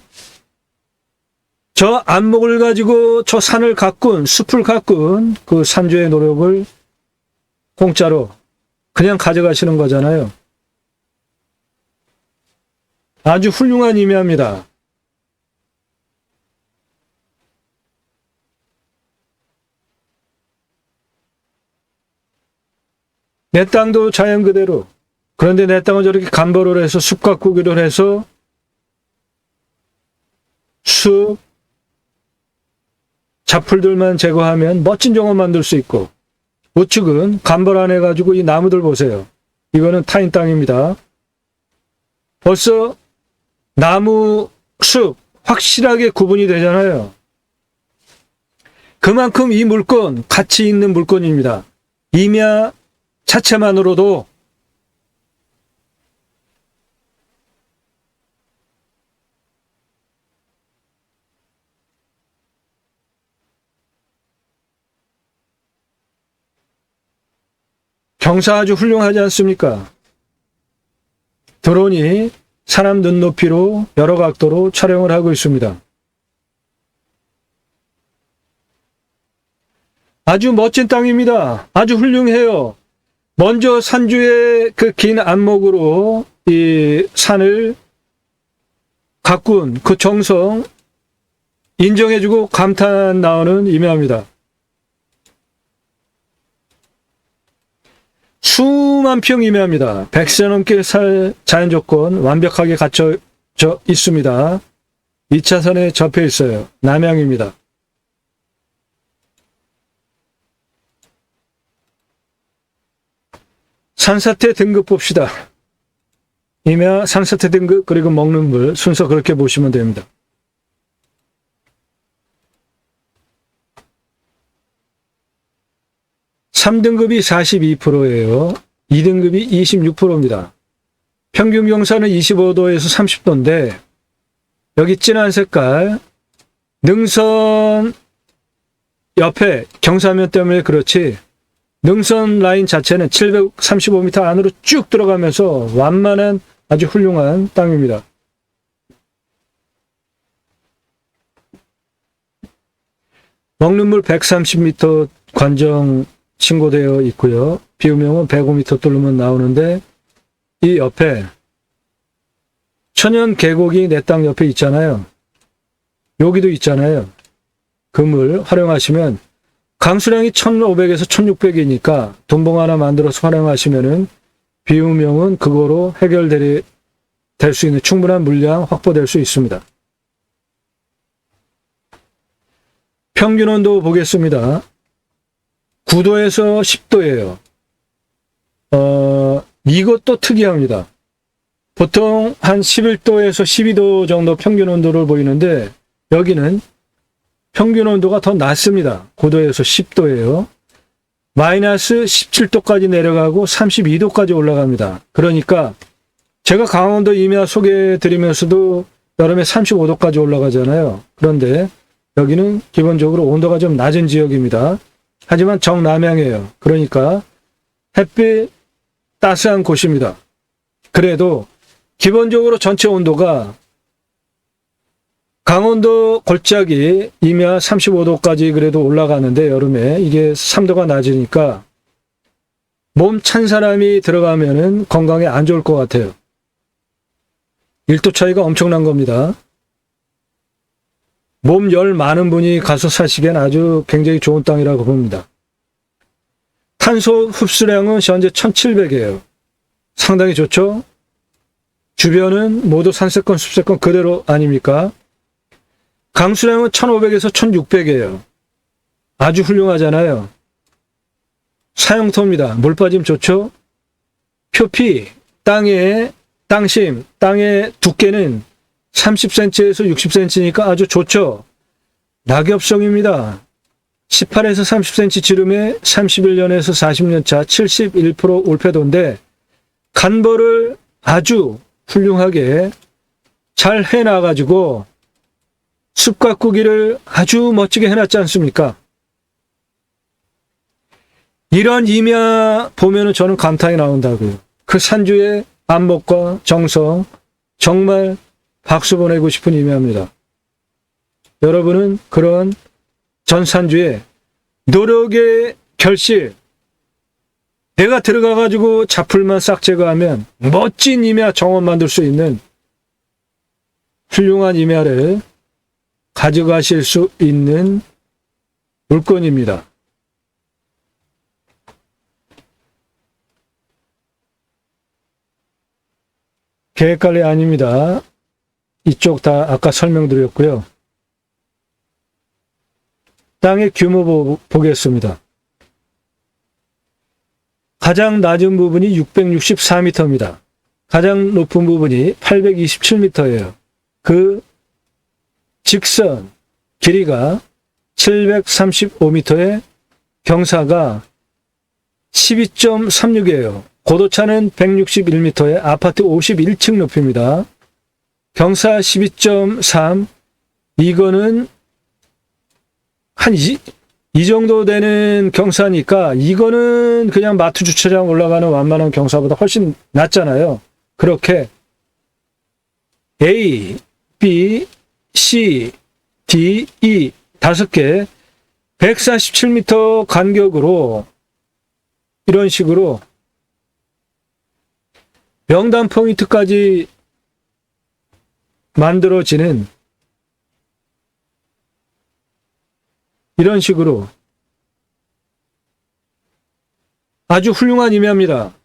저 안목을 가지고 저 산을 가꾼, 숲을 가꾼 그 산주의 노력을 공짜로 그냥 가져가시는 거잖아요. 아주 훌륭한 임야입니다. 내 땅도 자연 그대로. 그런데 내 땅을 저렇게 간벌을 해서 숲 가꾸기를 해서 숲, 잡풀들만 제거하면 멋진 정원 만들 수 있고 우측은 간벌 안 해가지고 이 나무들 보세요. 이거는 타인 땅입니다. 벌써 나무, 숲 확실하게 구분이 되잖아요. 그만큼 이 물건 가치 있는 물건입니다. 임야 자체만으로도 경사 아주 훌륭하지 않습니까? 드론이 사람 눈높이로 여러 각도로 촬영을 하고 있습니다. 아주 멋진 땅입니다. 아주 훌륭해요. 먼저 산주의 그 긴 안목으로 이 산을 가꾼 그 정성 인정해주고 감탄 나오는 임야입니다. 수만 평 임야입니다. 100세 넘게 살 자연 조건 완벽하게 갖춰져 있습니다. 2차선에 접해 있어요. 남양입니다. 산사태 등급 봅시다. 임야 산사태 등급 그리고 먹는 물 순서 그렇게 보시면 됩니다. (3등급이) 42%예요. 2등급이 26%입니다. 평균 경사는 25도에서 30도인데 여기 진한 색깔 능선 옆에 경사면 때문에 그렇지 능선 라인 자체는 735m 안으로 쭉 들어가면서 완만한 아주 훌륭한 땅입니다. 먹는 물 130m 관정 신고되어 있고요. 비우명은 105m 뚫으면 나오는데 이 옆에 천연 계곡이 내 땅 옆에 있잖아요. 여기도 있잖아요. 그 물 활용하시면 강수량이 1500에서 1600이니까 돈봉 하나 만들어서 활용하시면은 비우명은 그거로 해결될 수 있는 충분한 물량 확보될 수 있습니다. 평균 온도 보겠습니다. 9도에서 10도예요. 이것도 특이합니다. 보통 한 11도에서 12도 정도 평균 온도를 보이는데 여기는 평균 온도가 더 낮습니다. 9도에서 10도예요. 마이너스 17도까지 내려가고 32도까지 올라갑니다. 그러니까 제가 강원도 임야 소개해 드리면서도 여름에 35도까지 올라가잖아요. 그런데 여기는 기본적으로 온도가 좀 낮은 지역입니다. 하지만 정남향이에요. 그러니까 햇빛 따스한 곳입니다. 그래도 기본적으로 전체 온도가 강원도 골짜기 임야 35도까지 그래도 올라가는데 여름에 이게 3도가 낮으니까 몸 찬 사람이 들어가면은 건강에 안 좋을 것 같아요. 1도 차이가 엄청난 겁니다. 몸 열 많은 분이 가서 사시기엔 아주 굉장히 좋은 땅이라고 봅니다. 탄소 흡수량은 현재 1700이에요. 상당히 좋죠? 주변은 모두 산세권, 숲세권 그대로 아닙니까? 강수량은 1500에서 1600이에요. 아주 훌륭하잖아요. 사용토입니다. 물 빠짐 좋죠? 표피, 땅심, 땅의 두께는 30cm에서 60cm니까 아주 좋죠. 낙엽성입니다. 18에서 30cm 지름에 31년에서 40년 차 71% 올패도인데 간벌을 아주 훌륭하게 잘 해놔가지고 숲 가꾸기를 아주 멋지게 해놨지 않습니까? 이런 임야 보면은 저는 감탄이 나온다고요. 그 산주의 안목과 정성 정말 박수 보내고 싶은 임야입니다. 여러분은 그런 전산주의 노력의 결실, 내가 들어가가지고 잡풀만 싹 제거하면 멋진 임야 정원 만들 수 있는 훌륭한 임야를 가져가실 수 있는 물건입니다. 계획관리 아닙니다. 이쪽 다 아까 설명드렸고요. 땅의 규모 보겠습니다. 가장 낮은 부분이 664m입니다. 가장 높은 부분이 827m예요. 그 직선 길이가 735m에 경사가 12.36이에요. 고도차는 161m에 아파트 51층 높이입니다. 경사 12.3, 이거는 한 이 정도 되는 경사니까 이거는 그냥 마트 주차장 올라가는 완만한 경사보다 훨씬 낮잖아요. 그렇게 A, B, C, D, E 5개 147m 간격으로 이런 식으로 명당 포인트까지 만들어지는 이런 식으로 아주 훌륭한 임야입니다.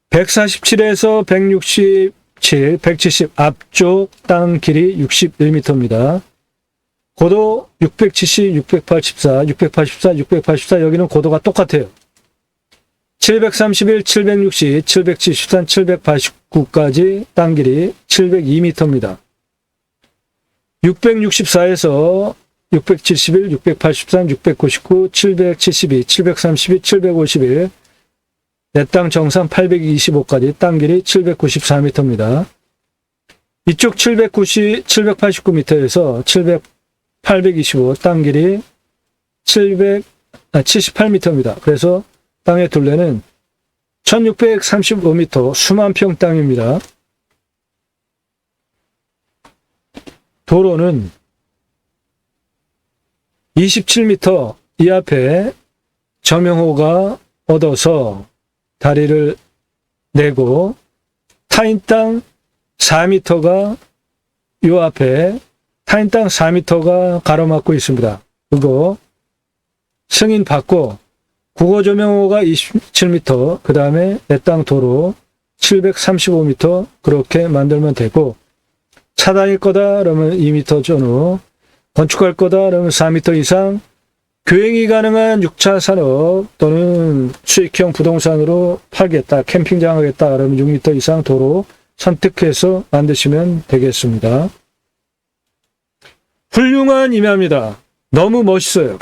147에서 167, 170 앞쪽 땅 길이 61m입니다. 고도 670, 684, 684, 684 여기는 고도가 똑같아요. 731, 760, 773, 789까지 땅 길이 702m입니다. 664에서 671, 683, 699, 772, 732, 751, 내 땅 정상 825까지 땅 길이 794m입니다. 이쪽 789m에서 825 땅 길이 78m입니다. 그래서 땅의 둘레는 1635m 수만 평 땅입니다. 도로는 27m 이 앞에 점영호가 얻어서 다리를 내고 타인 땅 4m가 이 앞에 타인 땅 4m가 가로막고 있습니다. 그거 승인 받고 국어조명호가 27m, 그 다음에 내 땅 도로 735m 그렇게 만들면 되고 차단일 거다 그러면 2m 전후, 건축할 거다 그러면 4m 이상, 교행이 가능한 6차 산업 또는 수익형 부동산으로 팔겠다, 캠핑장 하겠다 그러면 6m 이상 도로 선택해서 만드시면 되겠습니다. 훌륭한 임야입니다. 너무 멋있어요.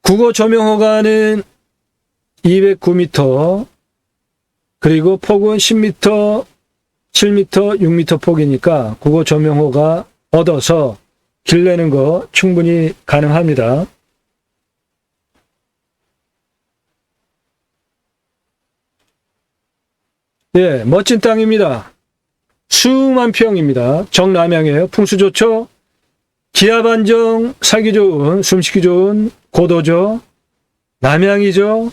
국어 조명허가는 209m, 그리고 폭은 10m, 7m, 6m 폭이니까 국어 조명허가 얻어서 길 내는 거 충분히 가능합니다. 예, 멋진 땅입니다. 수만 평입니다. 정남향이에요. 풍수 좋죠? 기압 안정, 살기 좋은, 숨쉬기 좋은 고도죠. 남향이죠.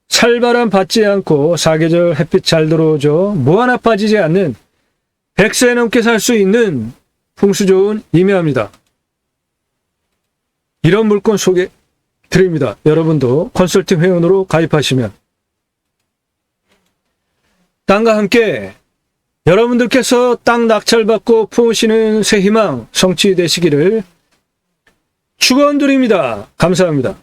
살바람 받지 않고 사계절 햇빛 잘 들어오죠. 뭐 하나 빠지지 않는 100세 넘게 살 수 있는 풍수 좋은 임야입니다. 이런 물건 소개 드립니다. 여러분도 컨설팅 회원으로 가입하시면 땅과 함께 여러분들께서 땅 낙찰받고 품으시는 새 희망 성취되시기를 축원드립니다. 감사합니다.